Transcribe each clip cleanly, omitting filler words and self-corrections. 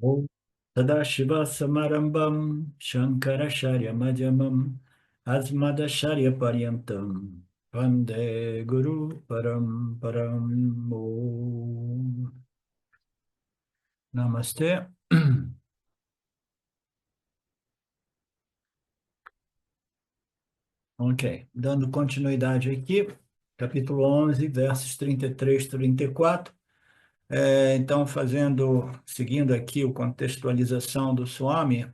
Om Sadashiva Samarambam Shankaracharya Madhyamam Asmadacharya Paryantam Vande Guru Param Om. Namastê. Ok, dando continuidade aqui, capítulo 11, versos 33 e 34. Então, seguindo aqui a contextualização do Swami.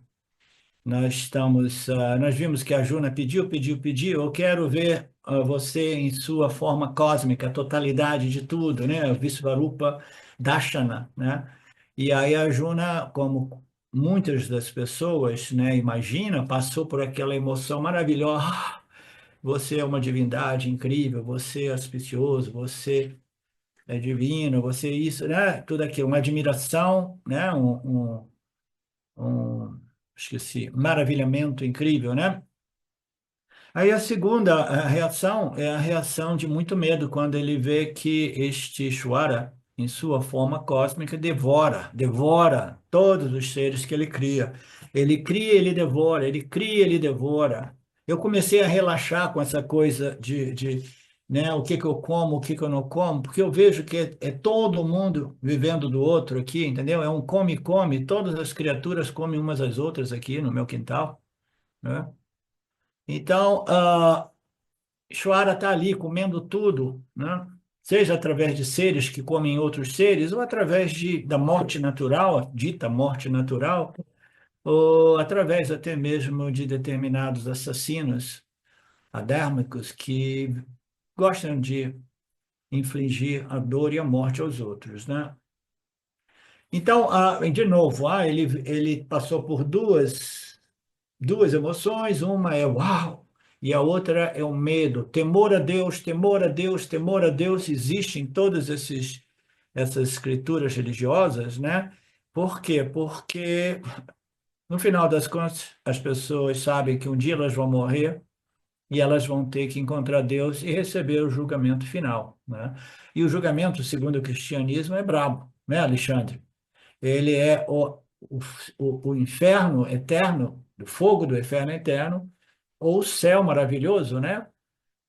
Nós vimos que a Juna pediu, eu quero ver você em sua forma cósmica, a totalidade de tudo, né? O Visvarupa Darshana, né? E aí a Juna, como muitas das pessoas, né, imagina, passou por aquela emoção maravilhosa. "Ah, você é uma divindade incrível, você é auspicioso, você é divino, você é isso, né? Tudo aquilo, uma admiração, né? Esqueci, maravilhamento incrível, né? Aí a segunda reação é a reação de muito medo quando ele vê que este Ishvara, em sua forma cósmica, devora todos os seres que ele cria. Ele cria, ele devora, ele cria, ele devora. Eu comecei a relaxar com essa coisa né, o que que eu como, o que que eu não como, porque eu vejo que é todo mundo vivendo do outro aqui, entendeu? É um come, todas as criaturas comem umas às outras aqui no meu quintal, né? Então, Ishvara está ali comendo tudo, né? Seja através de seres que comem outros seres, ou através da morte natural, a dita morte natural, ou através até mesmo de determinados assassinos adérmicos que gostam de infligir a dor e a morte aos outros, né? Então, de novo, ele passou por duas emoções, uma é uau, e a outra é o medo. Temor a Deus, temor a Deus, temor a Deus existe em essas escrituras religiosas, né? Por quê? Porque, no final das contas, as pessoas sabem que um dia elas vão morrer e elas vão ter que encontrar Deus e receber o julgamento final, né? E o julgamento, segundo o cristianismo, é brabo, né, Alexandre? Ele é o inferno eterno, o fogo do inferno eterno, ou o céu maravilhoso, né?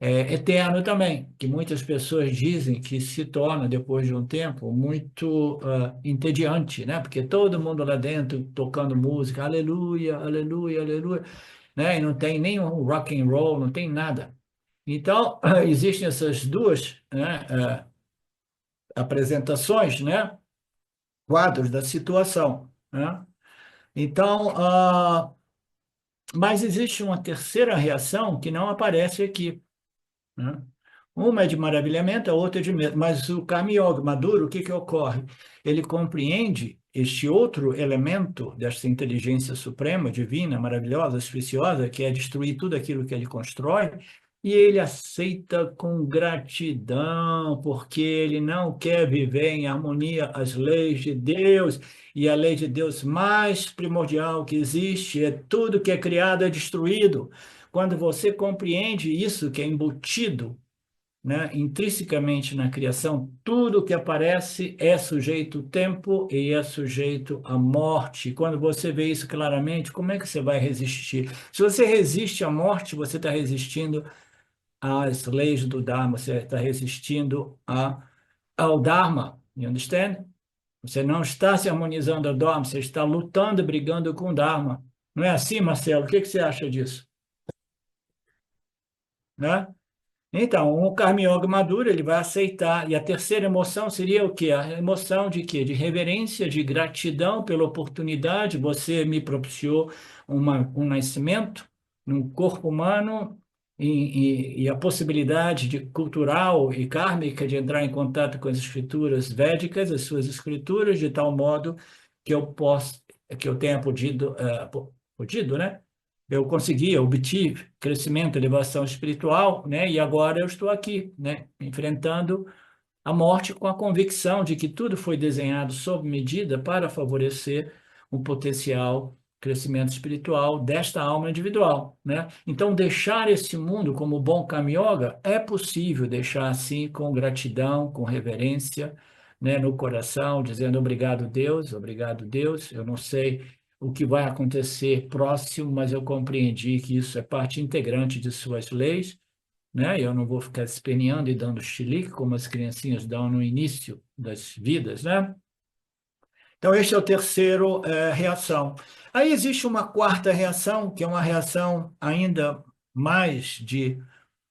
Eterno também, que muitas pessoas dizem que se torna, depois de um tempo, muito entediante, né? Porque todo mundo lá dentro tocando música, aleluia, aleluia, aleluia, né? E não tem nem um rock and roll, não tem nada. Então, existem essas duas, né, apresentações, né? Quadros da situação, né? Então, mas existe uma terceira reação que não aparece aqui, né? Uma é de maravilhamento, a outra é de medo. Mas o Karma Yoga Maduro, o que que ocorre? Ele compreende este outro elemento dessa inteligência suprema, divina, maravilhosa, auspiciosa, que é destruir tudo aquilo que ele constrói, e ele aceita com gratidão, porque ele não quer viver em harmonia as leis de Deus, e a lei de Deus mais primordial que existe é tudo que é criado é destruído. Quando você compreende isso que é embutido, né, intrinsecamente na criação, tudo que aparece é sujeito ao tempo e é sujeito à morte. Quando você vê isso claramente, como é que você vai resistir? Se você resiste à morte, você está resistindo às leis do Dharma, você está resistindo ao Dharma. You understand? Você não está se harmonizando ao Dharma, você está lutando, brigando com o Dharma. Não é assim, Marcelo? O que que você acha disso? Né? Então, o Karma Yoga maduro, ele vai aceitar. E a terceira emoção seria o quê? A emoção de quê? De reverência, de gratidão pela oportunidade. Você me propiciou um nascimento num corpo humano e a possibilidade de cultural e kármica de entrar em contato com as escrituras védicas, as suas escrituras, de tal modo que eu tenha podido, né? Eu consegui, eu obtive crescimento, elevação espiritual, né? E agora eu estou aqui, né? Enfrentando a morte com a convicção de que tudo foi desenhado sob medida para favorecer um potencial crescimento espiritual desta alma individual, né? Então, deixar esse mundo como bom Kami Yoga é possível deixar assim com gratidão, com reverência, né, no coração, dizendo obrigado, Deus, obrigado, Deus. Eu não sei o que vai acontecer próximo, mas eu compreendi que isso é parte integrante de suas leis, né? Eu não vou ficar esperneando e dando chilique como as criancinhas dão no início das vidas, né? Então, este é o terceiro reação. Aí existe uma quarta reação, que é uma reação ainda mais de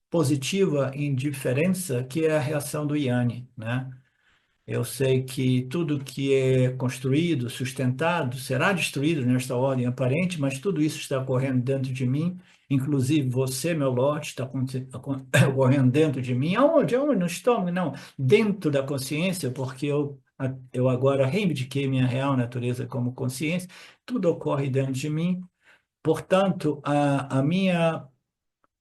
positiva indiferença, que é a reação do Yanni, né? Eu sei que tudo que é construído, sustentado, será destruído nesta ordem aparente, mas tudo isso está ocorrendo dentro de mim, inclusive você, meu Lorde, está ocorrendo dentro de mim. Aonde? Aonde? No estômago? Não, dentro da consciência, porque eu agora reivindiquei minha real natureza como consciência, tudo ocorre dentro de mim. Portanto,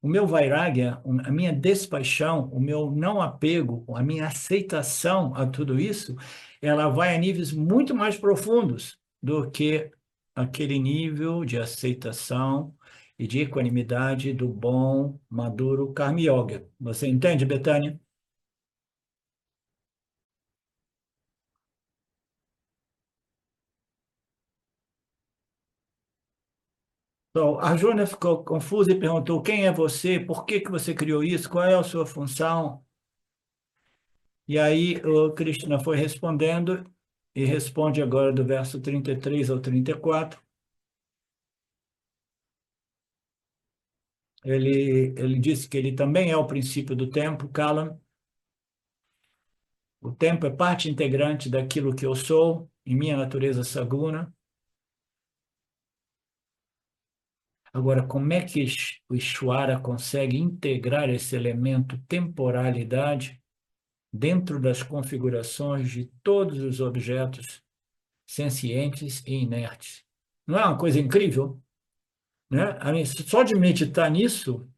o meu vairagya, a minha despaixão, o meu não apego, a minha aceitação a tudo isso, ela vai a níveis muito mais profundos do que aquele nível de aceitação e de equanimidade do bom, maduro Karma Yoga. Você entende, Betânia? Então, a Júlia ficou confusa e perguntou: quem é você? Por que que você criou isso? Qual é a sua função? E aí o Krishna foi respondendo e responde agora do verso 33 ao 34. Ele disse que ele também é o princípio do tempo, Kalam. O tempo é parte integrante daquilo que eu sou, em minha natureza saguna. Agora, como é que o Ishvara consegue integrar esse elemento temporalidade dentro das configurações de todos os objetos sencientes e inertes? Não é uma coisa incrível? Né? Só de meditar nisso,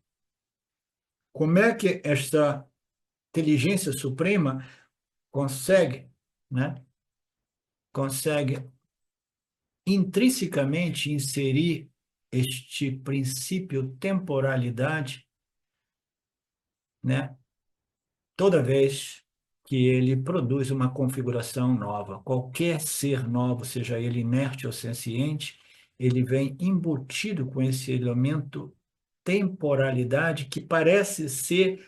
como é que esta inteligência suprema consegue, né, consegue intrinsecamente inserir este princípio temporalidade, né, toda vez que ele produz uma configuração nova. Qualquer ser novo, seja ele inerte ou senciente, ele vem embutido com esse elemento temporalidade que parece ser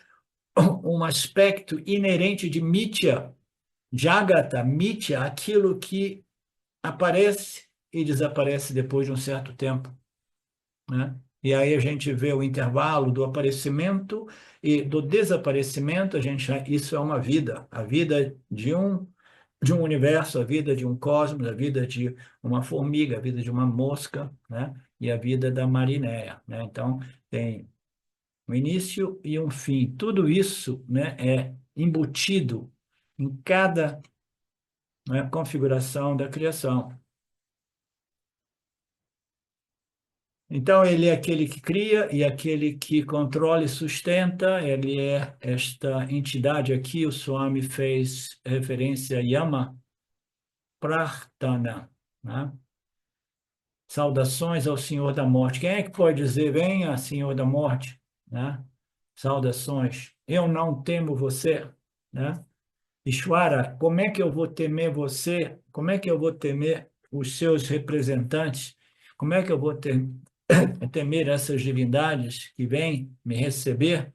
um aspecto inerente de Mitya, Jagata, Mitya, aquilo que aparece e desaparece depois de um certo tempo, né? E aí a gente vê o intervalo do aparecimento e do desaparecimento, isso é uma vida, a vida de um universo, a vida de um cosmos, a vida de uma formiga, a vida de uma mosca, né? E a vida da marinéia, né? Então, tem um início e um fim. Tudo isso, né, é embutido em cada, né, configuração da criação. Então, ele é aquele que cria e aquele que controla e sustenta. Ele é esta entidade aqui. O Swami fez referência a Yama Prarthana, né? Saudações ao Senhor da Morte. Quem é que pode dizer, venha, Senhor da Morte, né? Saudações. Eu não temo você, né? Ishvara, como é que eu vou temer você? Como é que eu vou temer os seus representantes? Como é que eu vou temer essas divindades que vêm me receber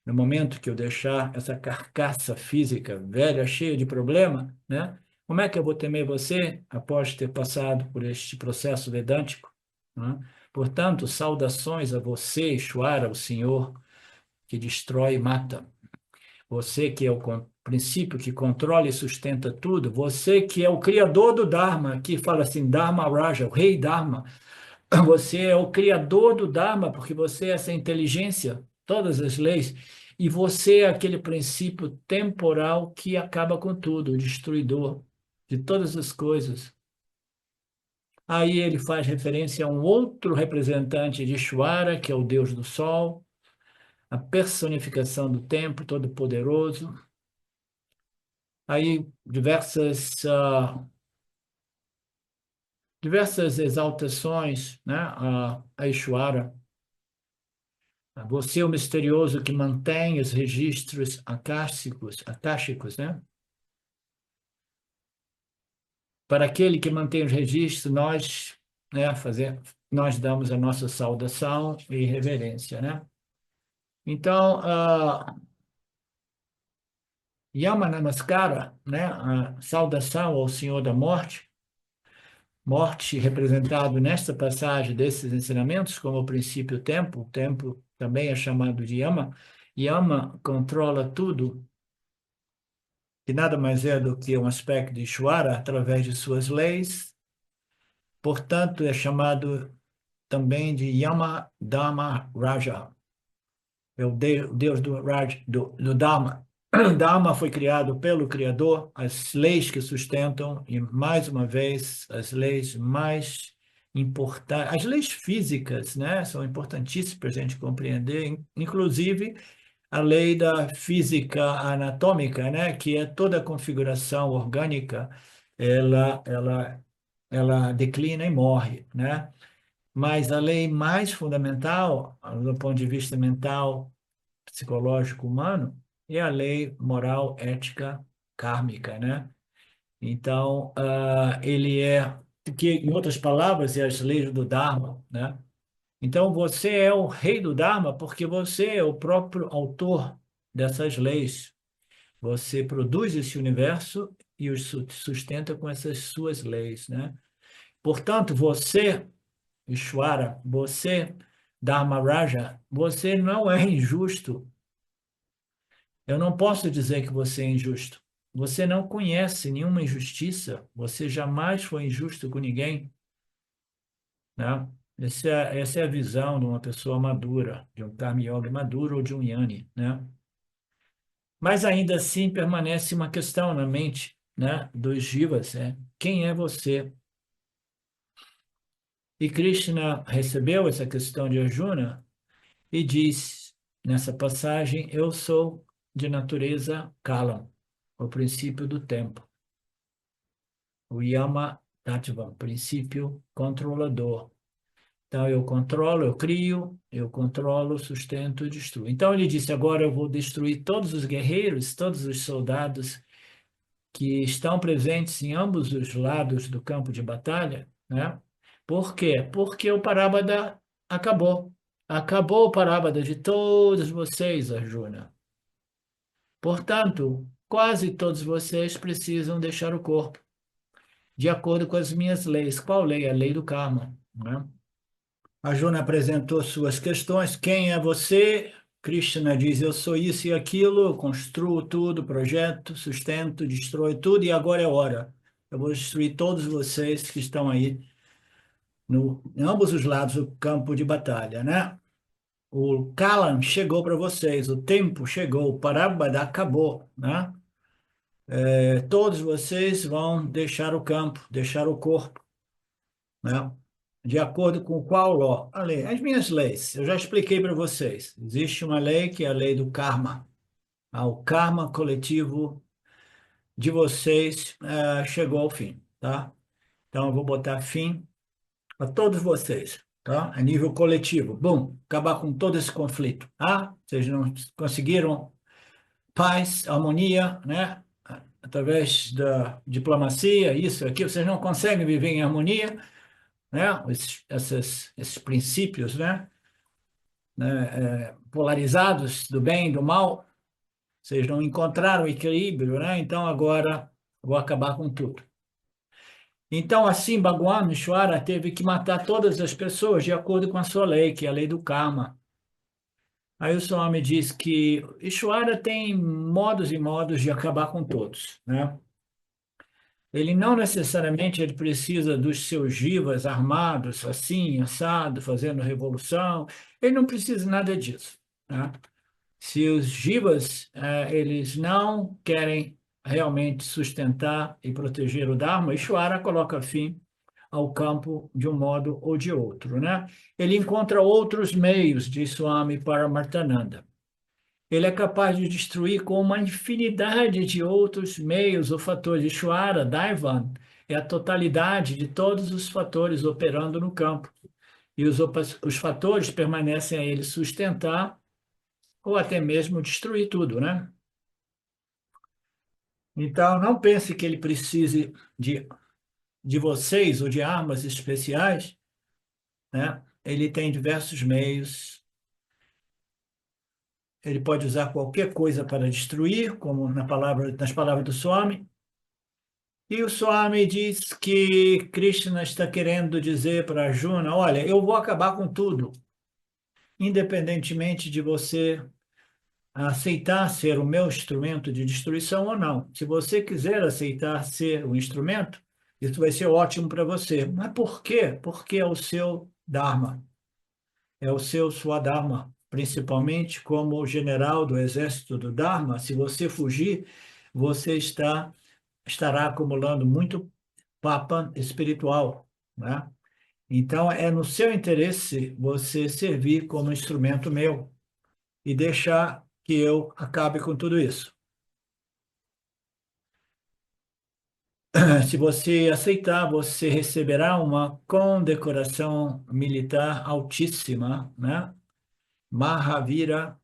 no momento que eu deixar essa carcaça física velha, cheia de problema, né? Como é que eu vou temer você após ter passado por este processo vedântico, né? Portanto, saudações a você, Ishvara, o Senhor que destrói e mata. Você que é o princípio que controla e sustenta tudo, você que é o criador do Dharma, que fala assim, Dharma Raja, o rei Dharma, você é o criador do Dharma, porque você é essa inteligência, todas as leis, e você é aquele princípio temporal que acaba com tudo, o destruidor de todas as coisas. Aí ele faz referência a um outro representante de Ishvara, que é o Deus do Sol, a personificação do tempo todo-poderoso. Aí diversas exaltações, né, a Ishvara. Você é o misterioso que mantém os registros akáshicos, né? Para aquele que mantém os registros, nós damos a nossa saudação e reverência, né? Então, Yama Namaskara, né? A saudação ao Senhor da Morte, morte representado nesta passagem desses ensinamentos como o princípio tempo, o tempo também é chamado de Yama. Yama controla tudo, que nada mais é do que um aspecto de Ishvara através de suas leis, portanto é chamado também de Yama Dharma Raja, é o Deus do, do Dharma. O Dharma foi criado pelo Criador, as leis que sustentam, e mais uma vez, as leis mais importantes, as leis físicas, né, são importantíssimas para a gente compreender, inclusive a lei da física anatômica, né, que é toda a configuração orgânica, ela declina e morre, né? Mas a lei mais fundamental, do ponto de vista mental, psicológico, humano, é a lei moral, ética, kármica, né? Então, ele é, que em outras palavras, é as leis do Dharma, né? Então, você é o rei do Dharma porque você é o próprio autor dessas leis. Você produz esse universo e o sustenta com essas suas leis, né? Portanto, você Ishwara, você, Dharmaraja, você não é injusto. Eu não posso dizer que você é injusto. Você não conhece nenhuma injustiça. Você jamais foi injusto com ninguém, né? Essa é a visão de uma pessoa madura, de um Karma Yogi maduro ou de um Yani, né? Mas ainda assim permanece uma questão na mente, né, dos jivas, né? Quem é você? E Krishna recebeu essa questão de Arjuna e diz nessa passagem: eu sou de natureza Kala, o princípio do tempo, o Yama Tattva, princípio controlador. Então, eu controlo, eu crio, eu controlo, sustento e destruo. Então, ele disse: agora eu vou destruir todos os guerreiros, todos os soldados que estão presentes em ambos os lados do campo de batalha, né? Por quê? Porque o Parabada acabou. Acabou o Parabada de todos vocês, Arjuna. Portanto, quase todos vocês precisam deixar o corpo, de acordo com as minhas leis. Qual lei? A lei do karma, né? Arjuna apresentou suas questões. Quem é você? Krishna diz: eu sou isso e aquilo, eu construo tudo, projeto, sustento, destrói tudo, e agora é hora. Eu vou destruir todos vocês que estão aí em ambos os lados do campo de batalha, né? O Kalam chegou para vocês, o tempo chegou, o Parabada acabou, né? Todos vocês vão deixar o campo, deixar o corpo, né? De acordo com qual ló? A lei, as minhas leis. Eu já expliquei para vocês. Existe uma lei que é a lei do karma. O karma coletivo de vocês chegou ao fim, tá? Então eu vou botar fim a todos vocês, tá? A nível coletivo. Bom, acabar com todo esse conflito. Vocês não conseguiram paz, harmonia, né? Através da diplomacia, isso, aqui, vocês não conseguem viver em harmonia, né? Esses princípios, polarizados do bem e do mal, vocês não encontraram o equilíbrio, né? Então agora vou acabar com tudo. Então, assim, Bhagwan Ishvara teve que matar todas as pessoas de acordo com a sua lei, que é a lei do karma. Aí o Swami diz que Ishvara tem modos e modos de acabar com todos, né? Ele não necessariamente ele precisa dos seus jivas armados, assim, assado, fazendo revolução. Ele não precisa nada disso, né? Se os jivas eles não querem realmente sustentar e proteger o Dharma, Ishvara coloca fim ao campo de um modo ou de outro, né? Ele encontra outros meios, diz Swami Paramartananda. Ele é capaz de destruir com uma infinidade de outros meios o fator de Ishvara, Daivan, é a totalidade de todos os fatores operando no campo. E os fatores permanecem a ele sustentar ou até mesmo destruir tudo, né? Então, não pense que ele precise de de vocês ou de armas especiais, né? Ele tem diversos meios. Ele pode usar qualquer coisa para destruir, como nas palavras do Swami. E o Swami diz que Krishna está querendo dizer para Arjuna: olha, eu vou acabar com tudo, independentemente de você aceitar ser o meu instrumento de destruição ou não. Se você quiser aceitar ser o instrumento, isso vai ser ótimo para você. Mas por quê? Porque é o seu Dharma, é o seu Swadharma. Principalmente como general do exército do Dharma, se você fugir, você estará acumulando muito papa espiritual, né? Então, é no seu interesse você servir como instrumento meu e deixar que eu acabe com tudo isso. Se você aceitar, você receberá uma condecoração militar altíssima, né? Mahavira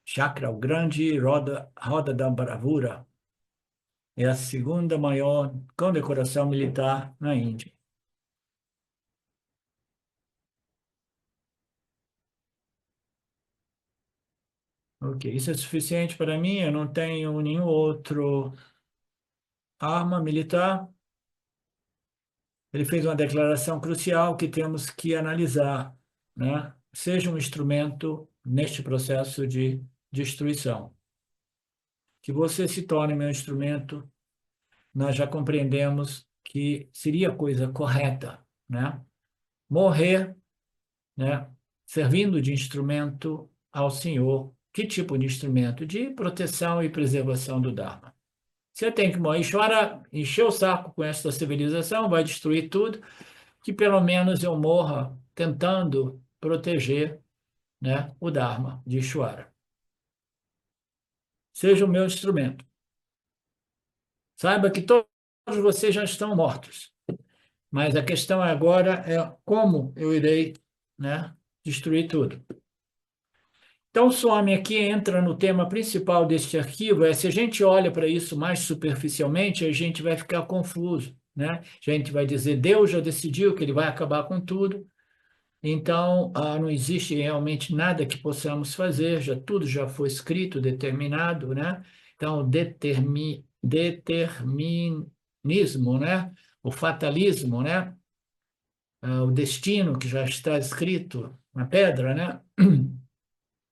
Chakra, o grande roda da bravura. É a segunda maior condecoração militar na Índia. Ok, isso é suficiente para mim, eu não tenho nenhum outro arma militar. Ele fez uma declaração crucial que temos que analisar, né? Seja um instrumento neste processo de destruição. Que você se torne meu instrumento, nós já compreendemos que seria a coisa correta, né? Morrer, né? Servindo de instrumento ao Senhor. Que tipo de instrumento? De proteção e preservação do Dharma. Você tem que morrer. Chora, encher o saco com essa civilização, vai destruir tudo, que pelo menos eu morra tentando proteger, né, o Dharma de Ishvara. Seja o meu instrumento. Saiba que todos vocês já estão mortos, mas a questão agora é como eu irei, né, destruir tudo. Então, o Swami aqui entra no tema principal deste arquivo, se a gente olha para isso mais superficialmente, a gente vai ficar confuso, né? A gente vai dizer, Deus já decidiu que ele vai acabar com tudo, então não existe realmente nada que possamos fazer, tudo já foi escrito, determinado, né? Então, o determinismo, né? O fatalismo, né? O destino que já está escrito na pedra, né?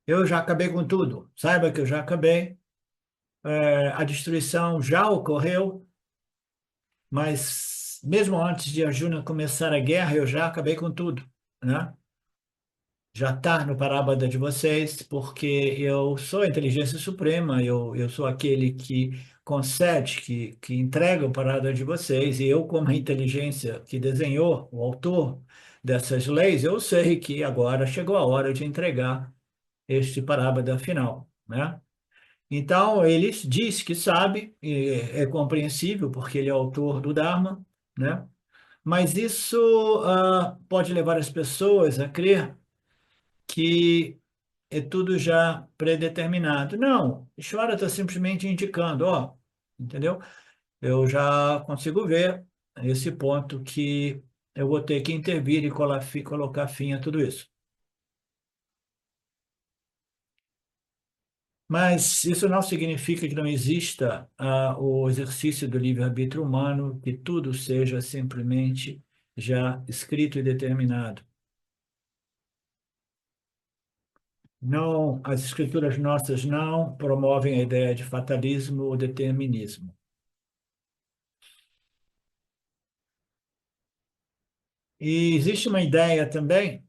Eu já acabei com tudo. Saiba que eu já acabei. A destruição já ocorreu, mas mesmo antes de Arjuna começar a guerra, eu já acabei com tudo, né? Já está no Parabada de vocês, porque eu sou a inteligência suprema, eu sou aquele que concede, que entrega o Parabada de vocês, e eu, como a inteligência que desenhou, o autor dessas leis, eu sei que agora chegou a hora de entregar este Parabada final, né? Então, ele diz que sabe, e é compreensível, porque ele é autor do Dharma, né? Mas isso pode levar as pessoas a crer que é tudo já predeterminado. Não, Ishvara está simplesmente indicando, ó, entendeu? Eu já consigo ver esse ponto que eu vou ter que intervir e colocar fim a tudo isso. Mas isso não significa que não exista o exercício do livre-arbítrio humano, que tudo seja simplesmente já escrito e determinado. Não, as escrituras nossas não promovem a ideia de fatalismo ou determinismo. E existe uma ideia também,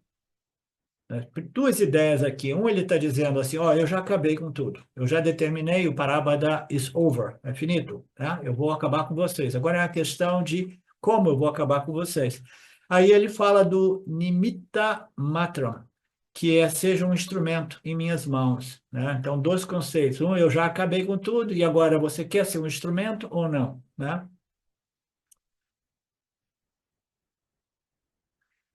né, duas ideias aqui. Um, ele está dizendo assim, ó, eu já acabei com tudo. Eu já determinei, o Parabada is over, é finito, tá? Eu vou acabar com vocês. Agora é a questão de como eu vou acabar com vocês. Aí ele fala do Nimitta Matram, que é seja um instrumento em minhas mãos, né? Então, dois conceitos. Um, eu já acabei com tudo, e agora você quer ser um instrumento ou não, né?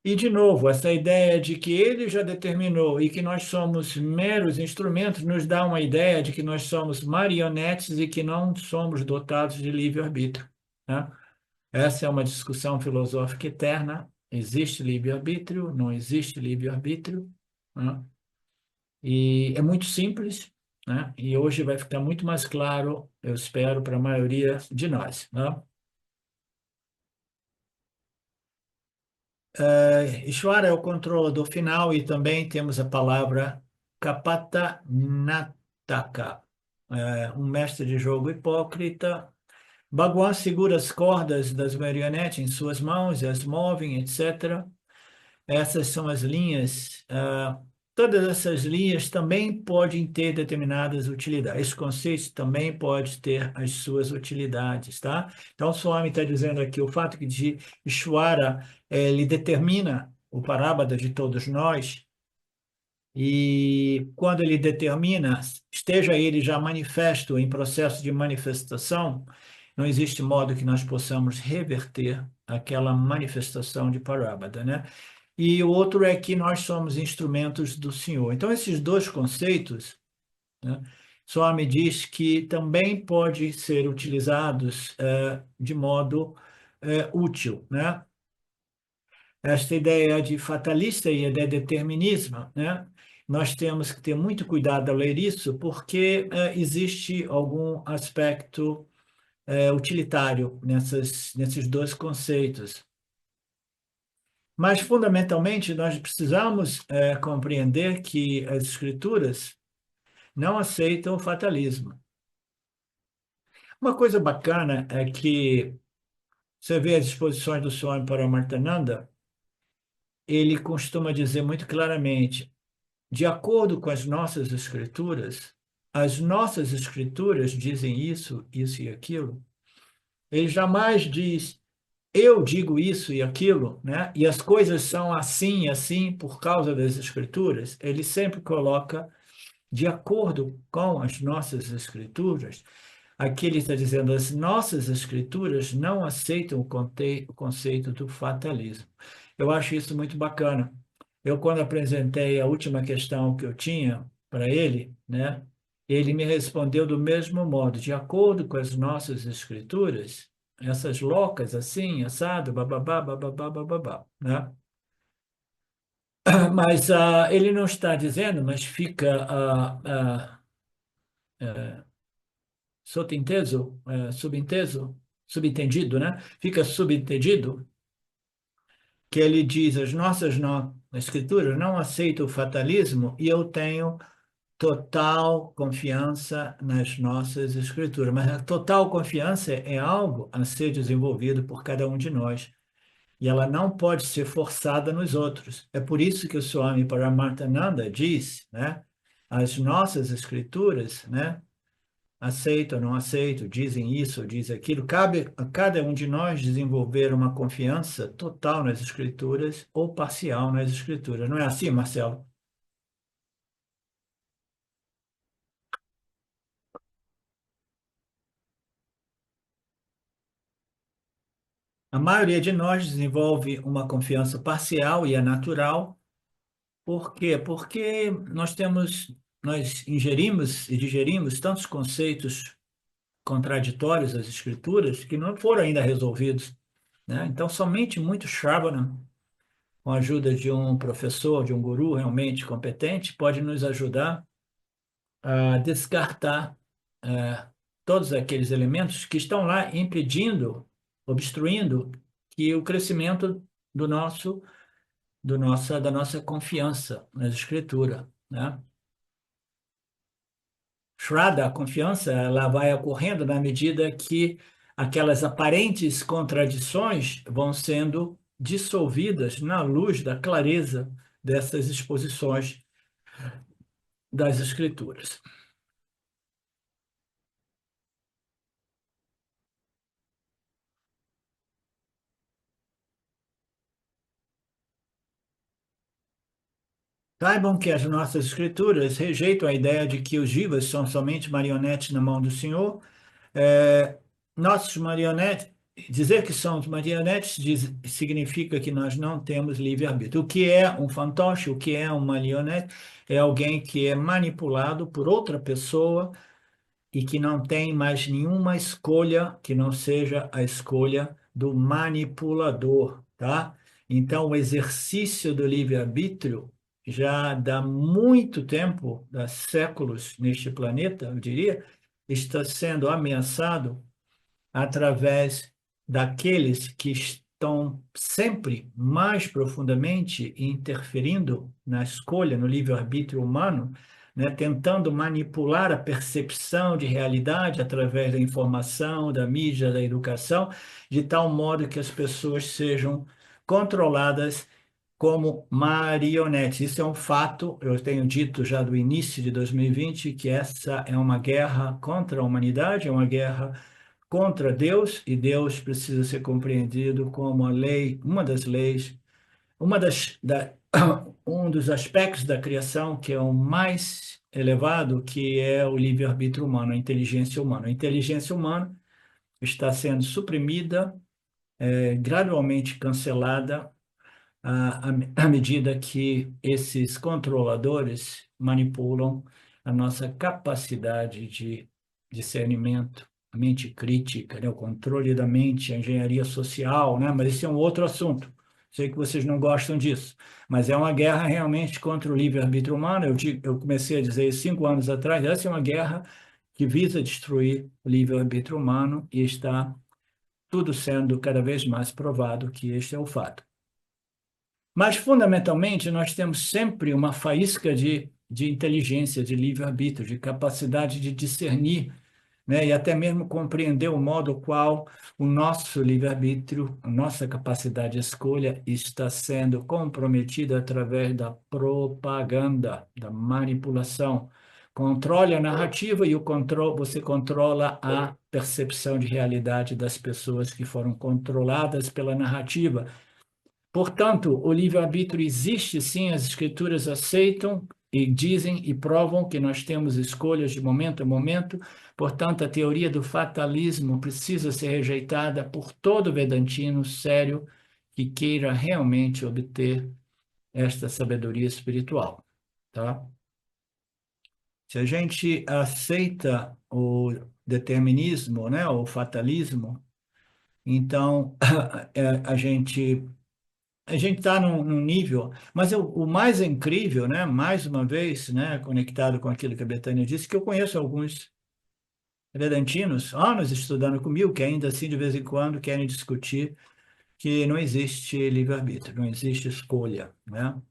E, de novo, essa ideia de que ele já determinou e que nós somos meros instrumentos nos dá uma ideia de que nós somos marionetes e que não somos dotados de livre-arbítrio, né? Essa é uma discussão filosófica eterna. Existe livre-arbítrio? Não existe livre-arbítrio? Né? E é muito simples, né? E hoje vai ficar muito mais claro, eu espero, para a maioria de nós, né? Ishvara é o controlador final e também temos a palavra Kapata Nataka, um mestre de jogo hipócrita. Bhagwan segura as cordas das marionetes em suas mãos e as movem, etc. Essas são as linhas. Todas essas linhas também podem ter determinadas utilidades. Esse conceito também pode ter as suas utilidades, tá? Então, o Swami está dizendo aqui o fato de Ishvara, ele determina o parábada de todos nós, e quando ele determina, esteja ele já manifesto em processo de manifestação, não existe modo que nós possamos reverter aquela manifestação de parábada, né? E o outro é que nós somos instrumentos do Senhor. Então, esses dois conceitos, né, Swami diz que também pode ser utilizados de modo útil, né? Esta ideia de fatalista e de determinismo, né? Nós temos que ter muito cuidado ao ler isso, porque existe algum aspecto utilitário nesses dois conceitos. Mas, fundamentalmente, nós precisamos compreender que as escrituras não aceitam o fatalismo. Uma coisa bacana é que você vê as exposições do Swami Paramartananda, ele costuma dizer muito claramente, de acordo com as nossas escrituras dizem isso, isso e aquilo. Ele jamais diz, eu digo isso e aquilo, né? E as coisas são assim e assim por causa das escrituras. Ele sempre coloca de acordo com as nossas escrituras. Aqui ele está dizendo, as nossas escrituras não aceitam o conceito do fatalismo. Eu acho isso muito bacana. Eu, quando apresentei a última questão que eu tinha para ele, né, ele me respondeu do mesmo modo, de acordo com as nossas escrituras, essas loucas assim, assado, bababá, bababá, bababá, né? Mas ele não está dizendo, mas fica sotinteso, subentendido, né? Fica subentendido que ele diz, as nossas escrituras não aceitam o fatalismo e eu tenho total confiança nas nossas escrituras. Mas a total confiança é algo a ser desenvolvido por cada um de nós. E ela não pode ser forçada nos outros. É por isso que o Swami Paramarthananda diz, né? As nossas escrituras, né? Aceito ou não aceito, dizem isso ou dizem aquilo. Cabe a cada um de nós desenvolver uma confiança total nas escrituras ou parcial nas escrituras. Não é assim, Marcelo? A maioria de nós desenvolve uma confiança parcial e é natural. Por quê? Porque nós ingerimos e digerimos tantos conceitos contraditórios às escrituras que não foram ainda resolvidos, né? Então, somente muito Shravana, com a ajuda de um professor, de um guru realmente competente, pode nos ajudar a descartar todos aqueles elementos que estão lá impedindo, obstruindo que o crescimento do da nossa confiança na escritura, né? Shraddha, a confiança, ela vai ocorrendo na medida que aquelas aparentes contradições vão sendo dissolvidas na luz da clareza dessas exposições das escrituras. Saibam que as nossas escrituras rejeitam a ideia de que os jivas são somente marionetes na mão do Senhor. Nossos marionetes, dizer que somos marionetes significa que nós não temos livre-arbítrio. O que é um fantoche, o que é uma marionete? É alguém que é manipulado por outra pessoa e que não tem mais nenhuma escolha que não seja a escolha do manipulador, tá? Então, o exercício do livre-arbítrio já dá muito tempo, dá séculos neste planeta, eu diria, está sendo ameaçado através daqueles que estão sempre mais profundamente interferindo na escolha, no livre-arbítrio humano, né, tentando manipular a percepção de realidade através da informação, da mídia, da educação, de tal modo que as pessoas sejam controladas como marionetes. Isso é um fato, eu tenho dito já do início de 2020 que essa é uma guerra contra a humanidade, é uma guerra contra Deus, e Deus precisa ser compreendido como a lei, uma das leis, um dos aspectos da criação que é o mais elevado, que é o livre-arbítrio humano, a inteligência humana. A inteligência humana está sendo suprimida, gradualmente cancelada, à medida que esses controladores manipulam a nossa capacidade de discernimento, a mente crítica, né? O controle da mente, a engenharia social, né? Mas esse é um outro assunto. Sei que vocês não gostam disso, mas é uma guerra realmente contra o livre-arbítrio humano. Eu comecei a dizer isso 5 anos atrás. Essa é uma guerra que visa destruir o livre-arbítrio humano e está tudo sendo cada vez mais provado que este é o fato. Mas, fundamentalmente, nós temos sempre uma faísca de inteligência, de livre-arbítrio, de capacidade de discernir, né, e até mesmo compreender o modo qual o nosso livre-arbítrio, a nossa capacidade de escolha está sendo comprometida através da propaganda, da manipulação. Controle a narrativa e você controla a percepção de realidade das pessoas que foram controladas pela narrativa. Portanto, o livre-arbítrio existe sim, as escrituras aceitam e dizem e provam que nós temos escolhas de momento a momento. Portanto, a teoria do fatalismo precisa ser rejeitada por todo vedantino sério que queira realmente obter esta sabedoria espiritual, tá? Se a gente aceita o determinismo, né, o fatalismo, então a gente está num nível, mas o mais incrível, né, mais uma vez, né, conectado com aquilo que a Betânia disse, que eu conheço alguns vedantinos, anos estudando comigo, que ainda assim, de vez em quando, querem discutir que não existe livre-arbítrio, não existe escolha, né?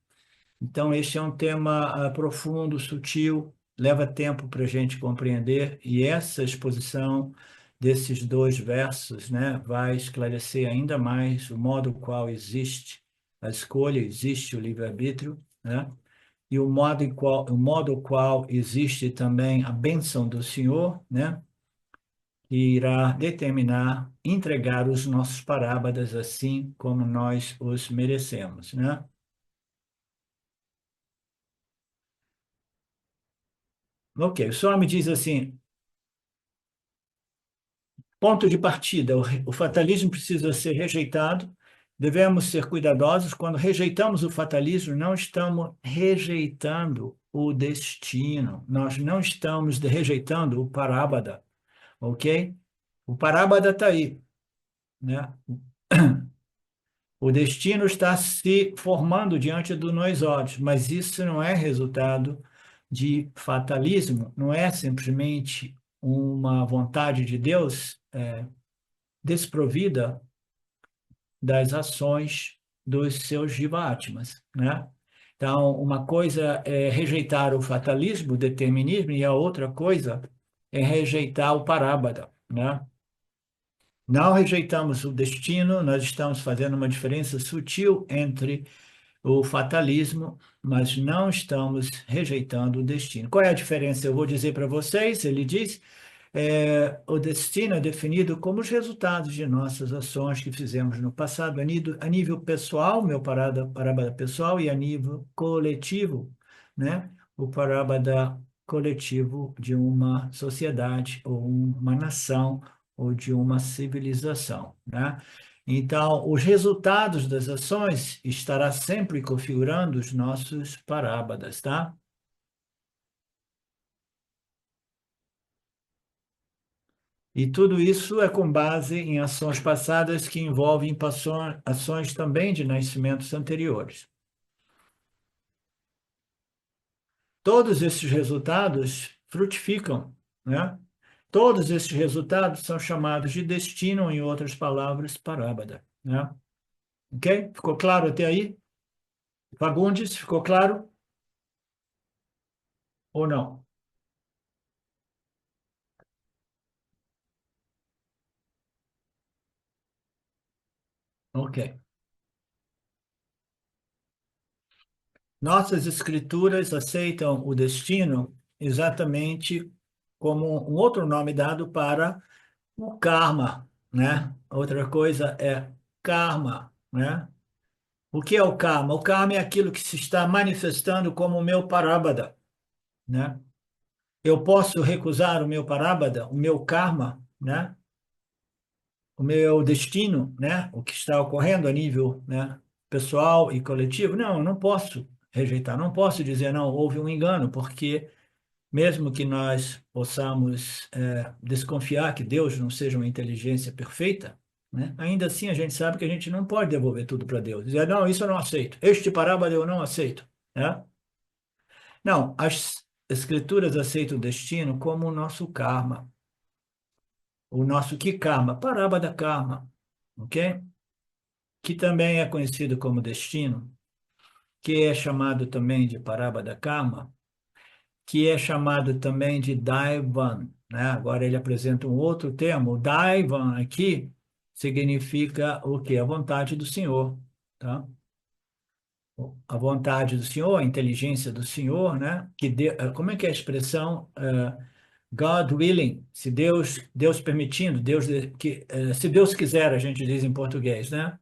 Então, este é um tema profundo, sutil, leva tempo para a gente compreender, e essa exposição desses dois versos, né, vai esclarecer ainda mais o modo qual existe a escolha, existe o livre-arbítrio, né, e o modo qual existe também a bênção do Senhor, né, que irá determinar, entregar os nossos parábadas assim como nós os merecemos, né? Ok, o senhor me diz assim, ponto de partida: o fatalismo precisa ser rejeitado, devemos ser cuidadosos. Quando rejeitamos o fatalismo, não estamos rejeitando o destino, nós não estamos rejeitando o parábada, ok? O parábada está aí, né? O destino está se formando diante dos nossos olhos, mas isso não é resultado de fatalismo, não é simplesmente uma vontade de Deus desprovida das ações dos seus jivatmas, né? Então, uma coisa é rejeitar o fatalismo, o determinismo, e a outra coisa é rejeitar o parábada, né? Não rejeitamos o destino, nós estamos fazendo uma diferença sutil entre o fatalismo, mas não estamos rejeitando o destino. Qual é a diferença? Eu vou dizer para vocês, ele diz, o destino é definido como os resultados de nossas ações que fizemos no passado, a nível pessoal, meu parábada pessoal, e a nível coletivo, né? O parábada coletivo de uma sociedade, ou uma nação, ou de uma civilização, né? Então, os resultados das ações estará sempre configurando os nossos parábadas, tá? E tudo isso é com base em ações passadas que envolvem ações também de nascimentos anteriores. Todos esses resultados frutificam, né? Todos esses resultados são chamados de destino, ou, em outras palavras, parábada, né? Ok? Ficou claro até aí? Fagundes, ficou claro ou não? Ok. Nossas escrituras aceitam o destino exatamente como um outro nome dado para o karma, né? Outra coisa é karma, né? O que é o karma? O karma é aquilo que se está manifestando como o meu parábada, né? Eu posso recusar o meu parábada, o meu karma, né? O meu destino, né? O que está ocorrendo a nível, né, pessoal e coletivo. Não, eu não posso rejeitar, não posso dizer, não, houve um engano, porque mesmo que nós possamos desconfiar que Deus não seja uma inteligência perfeita, né, ainda assim a gente sabe que a gente não pode devolver tudo para Deus. Dizer, não, isso eu não aceito. Este parábola eu não aceito, né? Não, as escrituras aceitam o destino como o nosso karma. O nosso que karma? Parábola da karma, ok? Que também é conhecido como destino, que é chamado também de parábola da karma, que é chamado também de Daivan, né? Agora ele apresenta um outro termo. O Daivan aqui significa o quê? A vontade do Senhor, tá? A vontade do Senhor, a inteligência do Senhor, né? Como é que é a expressão? God willing, se Deus permitindo, se Deus quiser, a gente diz em português, né?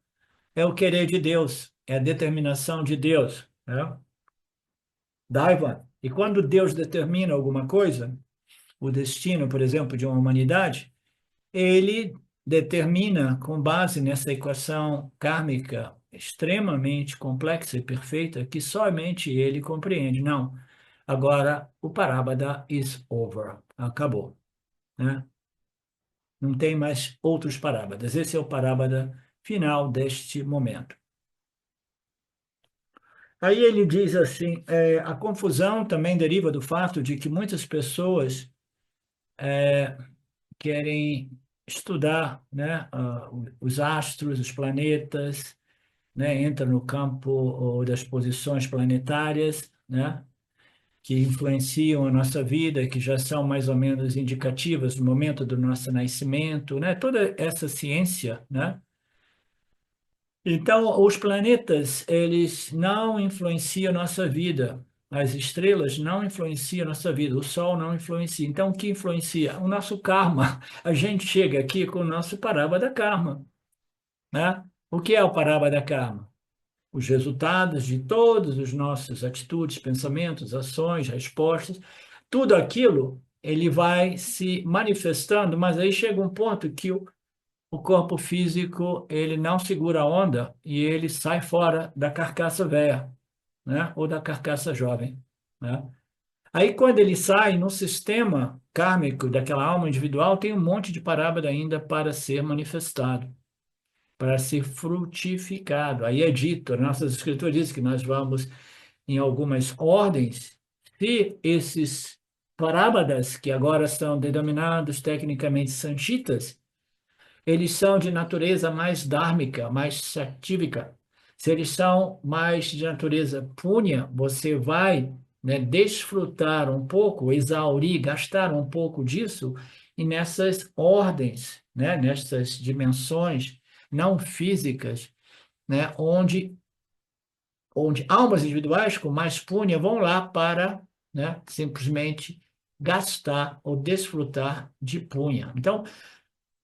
É o querer de Deus, é a determinação de Deus, né? Daivan. E quando Deus determina alguma coisa, o destino, por exemplo, de uma humanidade, ele determina com base nessa equação kármica extremamente complexa e perfeita que somente ele compreende. Não, agora o parábada is over, acabou, né? Não tem mais outros parábadas. Esse é o parábada final deste momento. Aí ele diz assim, a confusão também deriva do fato de que muitas pessoas querem estudar, né, os astros, os planetas, né, entra no campo das posições planetárias, né, que influenciam a nossa vida, que já são mais ou menos indicativas do momento do nosso nascimento, né, toda essa ciência, né. Então, os planetas, eles não influenciam a nossa vida. As estrelas não influenciam a nossa vida. O Sol não influencia. Então, o que influencia? O nosso karma. A gente chega aqui com o nosso parábola da karma, né? O que é o parábola da karma? Os resultados de todas as nossas atitudes, pensamentos, ações, respostas, tudo aquilo, ele vai se manifestando, mas aí chega um ponto que o corpo físico ele não segura a onda e ele sai fora da carcaça velha, né? Ou da carcaça jovem, né? Aí quando ele sai no sistema kármico daquela alma individual, tem um monte de parábola ainda para ser manifestado, para ser frutificado. Aí é dito, nossas escrituras dizem que nós vamos em algumas ordens, se esses parábolas que agora são denominados tecnicamente sanchitas, eles são de natureza mais dármica, mais satívica. Se eles são mais de natureza púnia, você vai, né, desfrutar um pouco, exaurir, gastar um pouco disso e nessas ordens, né, nessas dimensões não físicas, né, onde almas individuais com mais púnia vão lá para, né, simplesmente gastar ou desfrutar de punha. Então,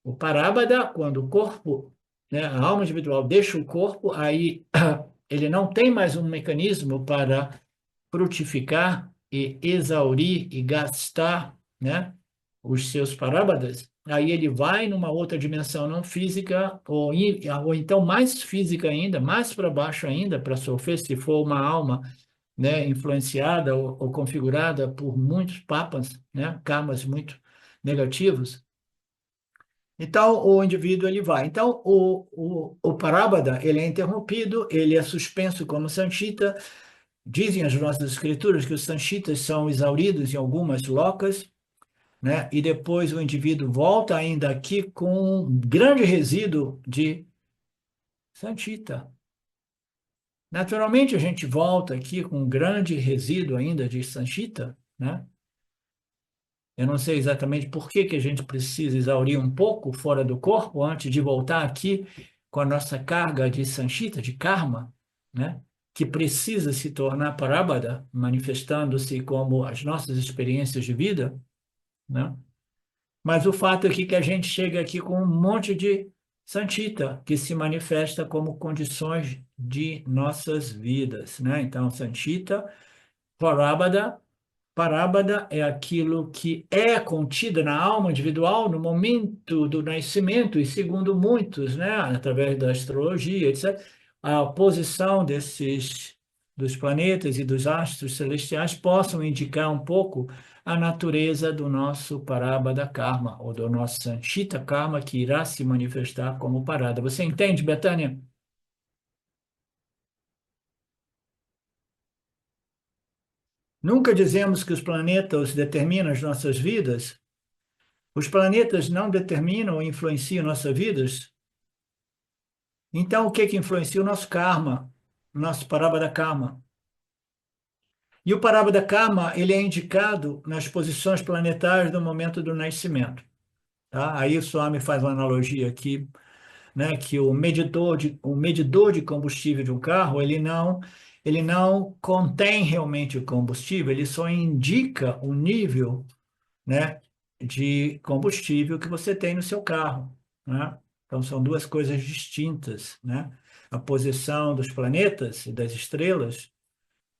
o parábada, quando o corpo, né, a alma individual deixa o corpo, aí ele não tem mais um mecanismo para frutificar e exaurir e gastar, né, os seus parábadas, aí ele vai numa outra dimensão não física, ou então mais física ainda, mais para baixo ainda, para sofrer, se for uma alma, né, influenciada ou configurada por muitos papas, né, karmas muito negativos, Então, o indivíduo ele vai. Então, o Parábada, ele é interrompido, ele é suspenso como Sanchita. Dizem as nossas escrituras que os Sanchitas são exauridos em algumas locas, né? E depois o indivíduo volta ainda aqui com um grande resíduo de Sanchita. Naturalmente, a gente volta aqui com um grande resíduo ainda de Sanchita, né? Eu não sei exatamente por que que a gente precisa exaurir um pouco fora do corpo antes de voltar aqui com a nossa carga de sanchita, de karma, né? Que precisa se tornar parábada, manifestando-se como as nossas experiências de vida, né? Mas o fato é que a gente chega aqui com um monte de sanchita que se manifesta como condições de nossas vidas, né? Então, sanchita, parábada. Parábada é aquilo que é contido na alma individual no momento do nascimento, e segundo muitos, né, através da astrologia, etc., a posição dos planetas e dos astros celestiais possam indicar um pouco a natureza do nosso Parábada Karma, ou do nosso Sanchita Karma, que irá se manifestar como parada. Você entende, Betânia? Nunca dizemos que os planetas determinam as nossas vidas. Os planetas não determinam ou influenciam nossas vidas? Então, o que que influencia o nosso karma, o nosso parábada karma? E o parábada karma, ele é indicado nas posições planetárias do momento do nascimento, tá? Aí o Swami faz uma analogia aqui, né, que o medidor de combustível de um carro, ele não contém realmente o combustível, ele só indica o nível, né, de combustível que você tem no seu carro, né? Então são duas coisas distintas, né? A posição dos planetas e das estrelas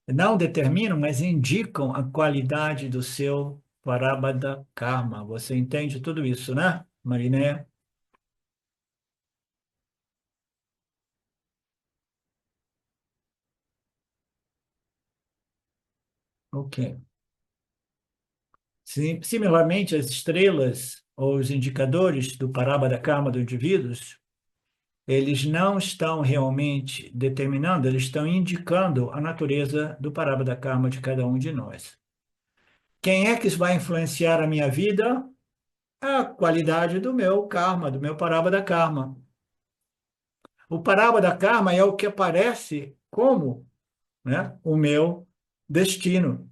não determinam, mas indicam a qualidade do seu Prarabdha Karma. Você entende tudo isso, né, Mariné? Ok. Similarmente, as estrelas ou os indicadores do Prarabdha Karma do indivíduos, eles não estão realmente determinando, eles estão indicando a natureza do Prarabdha Karma de cada um de nós. Quem é que vai influenciar a minha vida? A qualidade do meu karma, do meu Prarabdha Karma. O Prarabdha Karma é o que aparece como, né, o meu destino.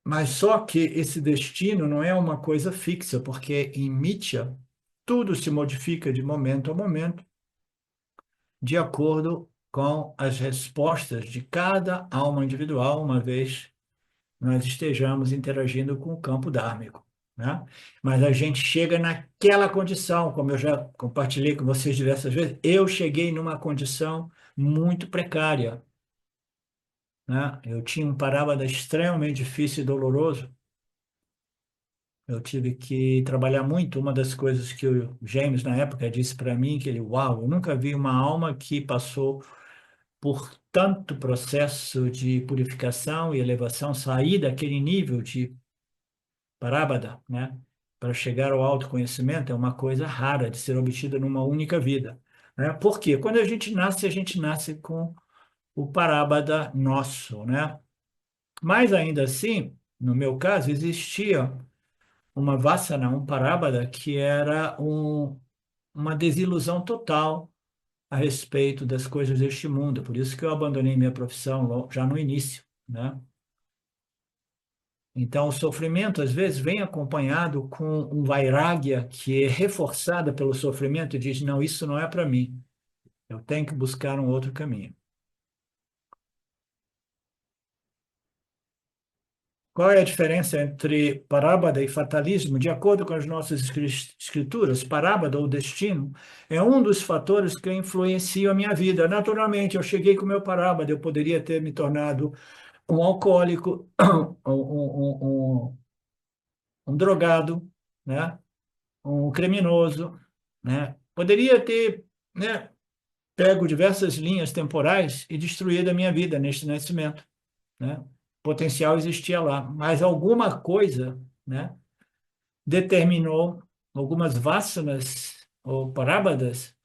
Mas só que esse destino não é uma coisa fixa, porque em Mitya tudo se modifica de momento a momento, de acordo com as respostas de cada alma individual, uma vez nós estejamos interagindo com o campo dármico, né? Mas a gente chega naquela condição, como eu já compartilhei com vocês diversas vezes, eu cheguei numa condição muito precária, né? Eu tinha um parábada extremamente difícil e doloroso. Eu tive que trabalhar muito. Uma das coisas que o James, na época, disse para mim, que ele, uau, eu nunca vi uma alma que passou por tanto processo de purificação e elevação, sair daquele nível de Parabada, né? Para chegar ao autoconhecimento é uma coisa rara de ser obtida numa única vida, né? Por quê? Quando a gente nasce com o Parabada nosso, né? Mas ainda assim, no meu caso, existia uma Vassana, um Parabada, que era uma desilusão total a respeito das coisas deste mundo. Por isso que eu abandonei minha profissão já no início, né? Então, o sofrimento, às vezes, vem acompanhado com um vairagya que é reforçada pelo sofrimento e diz, não, isso não é para mim, eu tenho que buscar um outro caminho. Qual é a diferença entre parábada e fatalismo? De acordo com as nossas escrituras, parábada ou destino é um dos fatores que influenciam a minha vida. Naturalmente, eu cheguei com o meu parábada, eu poderia ter me tornado um alcoólico, um drogado, né? Um criminoso, né? Poderia ter, né, pego diversas linhas temporais e destruído a minha vida neste nascimento, né? Potencial existia lá, mas alguma coisa, né, determinou. algumas vassanas ou parábadas,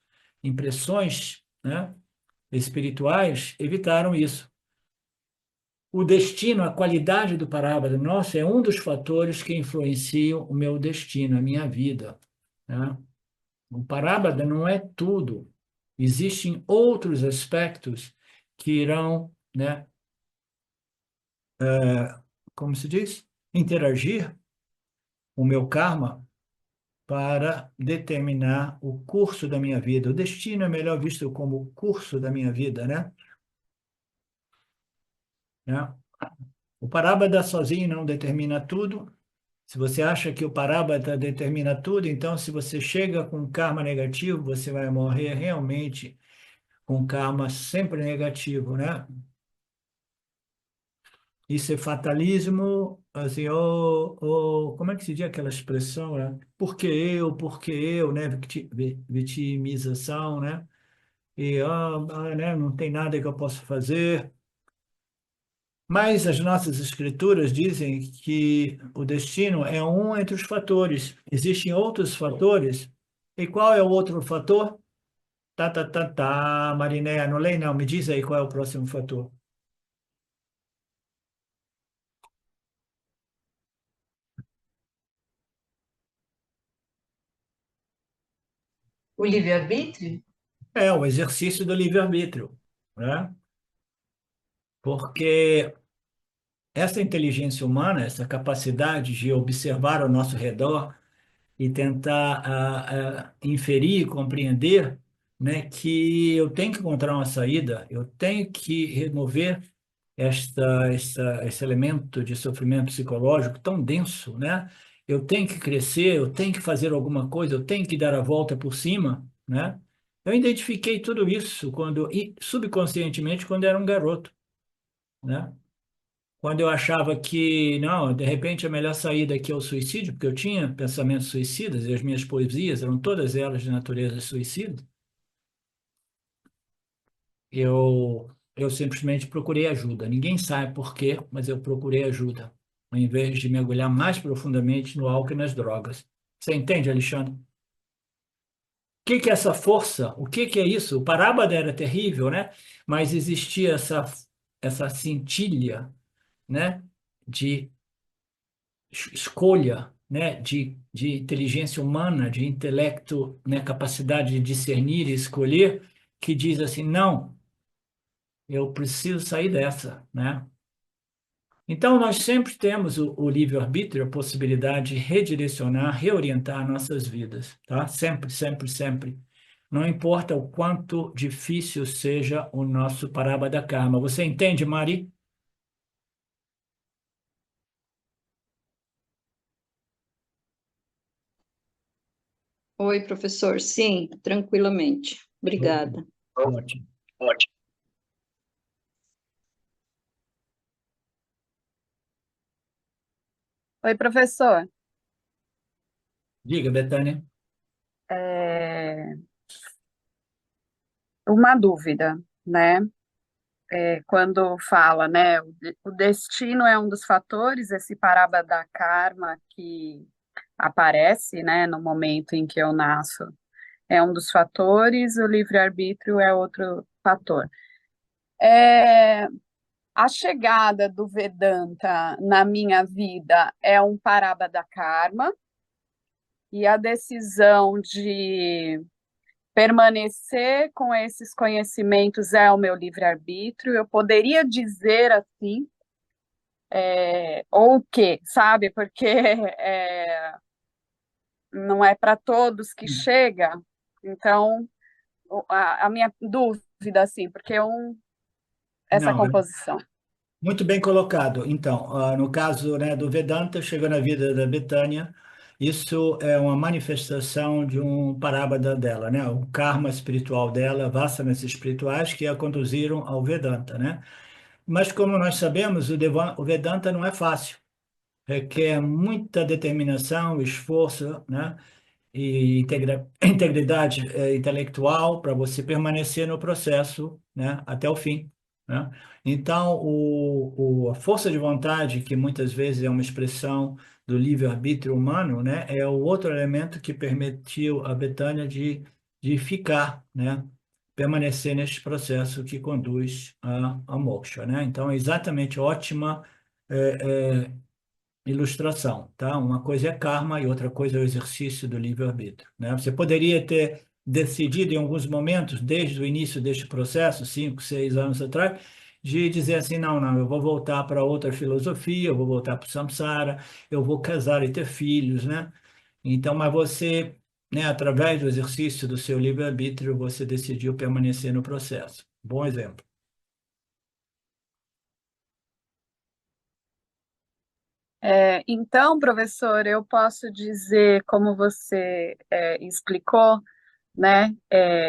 impressões, né, espirituais, evitaram isso. O destino, a qualidade do parábada, nossa, é um dos fatores que influenciam o meu destino, a minha vida, né? O parábada não é tudo. Existem outros aspectos que irão, né, como se diz, interagir o meu karma para determinar o curso da minha vida. O destino é melhor visto como o curso da minha vida, né? Né? O parábada sozinho não determina tudo. Se você acha que o parábada determina tudo, então se você chega com karma negativo, você vai morrer realmente com karma sempre negativo, né? Isso é fatalismo, assim, como é que se diz aquela expressão, né? Por que eu, né? Vitimização, né? E, né? Não tem nada que eu possa fazer. Mas as nossas escrituras dizem que o destino é um entre os fatores. Existem outros fatores. E qual é o outro fator? Marinéia, não leio não. Me diz aí qual é o próximo fator. O livre-arbítrio? É o exercício do livre-arbítrio, né? Porque essa inteligência humana, essa capacidade de observar ao nosso redor e tentar inferir, compreender, né, que eu tenho que encontrar uma saída, eu tenho que remover esse elemento de sofrimento psicológico tão denso, né? Eu tenho que crescer, eu tenho que fazer alguma coisa, eu tenho que dar a volta por cima, né? Eu identifiquei tudo isso e subconscientemente quando era um garoto, né? Quando eu achava que, não, de repente a melhor saída aqui é o suicídio, porque eu tinha pensamentos suicidas e as minhas poesias eram todas elas de natureza suicida, eu simplesmente procurei ajuda. Ninguém sabe por quê, mas eu procurei ajuda, ao invés de mergulhar mais profundamente no álcool e nas drogas. Você entende, Alexandre? O que que é essa força? O que que é isso? O Parábada era terrível, né? Mas existia essa cintilha, né? De escolha, né, de inteligência humana, de intelecto, né, capacidade de discernir e escolher, que diz assim, não, eu preciso sair dessa, né? Então, nós sempre temos o livre-arbítrio, a possibilidade de redirecionar, reorientar nossas vidas, tá? Sempre, sempre, sempre. Não importa o quanto difícil seja o nosso Parabada Karma. Você entende, Mari? Oi, professor. Sim, tranquilamente. Obrigada. Ótimo. Oi, professor. Diga, Betânia. É, uma dúvida, né? Quando fala, né? O destino é um dos fatores, esse Parabada Karma que aparece, né, no momento em que eu nasço, é um dos fatores, o livre-arbítrio é outro fator. É, a chegada do Vedanta na minha vida é um Parabada Karma, e a decisão de permanecer com esses conhecimentos é o meu livre-arbítrio. Eu poderia dizer assim, ou o quê, sabe? Porque não é para todos que chega. Então, a minha dúvida, assim, porque essa Não, composição. muito bem colocado. Então, no caso, né, do Vedanta, chegou na vida da Betânia, isso é uma manifestação de um parábada dela, né? O karma espiritual dela, vassanas espirituais que a conduziram ao Vedanta, né? Mas como nós sabemos, o Vedanta não é fácil, requer muita determinação, esforço, né? E integridade intelectual para você permanecer no processo, né, até o fim, né? Então, a força de vontade, que muitas vezes é uma expressão do livre-arbítrio humano, né, é o outro elemento que permitiu a Betânia de ficar, né, permanecer neste processo que conduz a moksha, né? Então, é exatamente ótima ilustração, tá? Uma coisa é karma e outra coisa é o exercício do livre-arbítrio, né? Você poderia ter decidido em alguns momentos, desde o início deste processo, 5, 6 anos atrás, de dizer assim, não, não, eu vou voltar para outra filosofia, eu vou voltar para o samsara, eu vou casar e ter filhos, né? Então, mas você, né, através do exercício do seu livre-arbítrio, você decidiu permanecer no processo. Bom exemplo. Então, professor, eu posso dizer, como você explicou, né?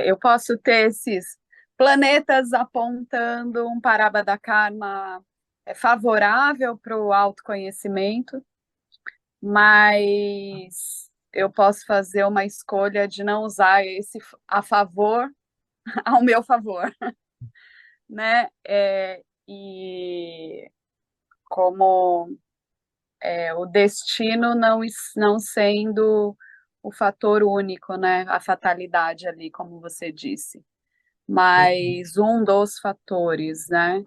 Eu posso ter esses planetas apontando um Parabada Karma favorável para o autoconhecimento, mas eu posso fazer uma escolha de não usar esse a favor, ao meu favor, né? E como o destino não sendo o fator único, né? A fatalidade ali, como você disse, mas um dos fatores, né?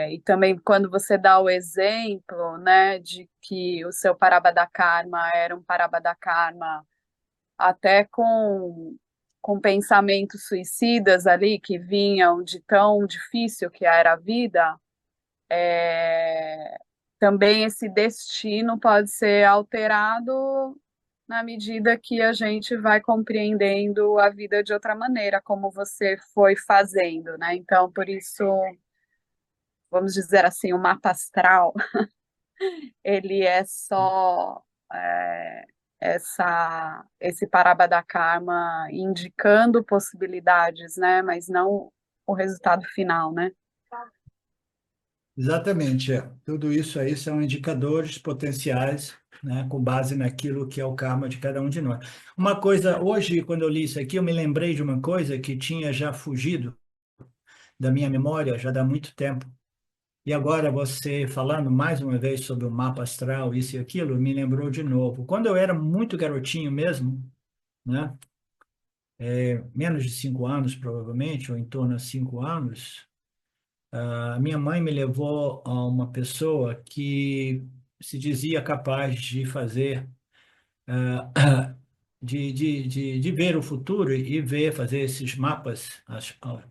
E também quando você dá o exemplo, né, de que o seu Parabada Karma era um Parabada Karma até com pensamentos suicidas ali que vinham de tão difícil que era a vida, também esse destino pode ser alterado na medida que a gente vai compreendendo a vida de outra maneira, como você foi fazendo, né? Então, por isso, vamos dizer assim, o mapa astral, ele é só esse Parabada Karma indicando possibilidades, né? Mas não o resultado final, né? Exatamente, é. Tudo isso aí são indicadores potenciais, né, com base naquilo que é o karma de cada um de nós. Uma coisa, hoje, quando eu li isso aqui, eu me lembrei de uma coisa que tinha já fugido da minha memória já dá muito tempo. E agora você falando mais uma vez sobre o mapa astral, isso e aquilo, me lembrou de novo. Quando eu era muito garotinho mesmo, né, menos de 5 anos provavelmente, ou em torno de 5 anos, a minha mãe me levou a uma pessoa que se dizia capaz de fazer, de ver o futuro e ver, fazer esses mapas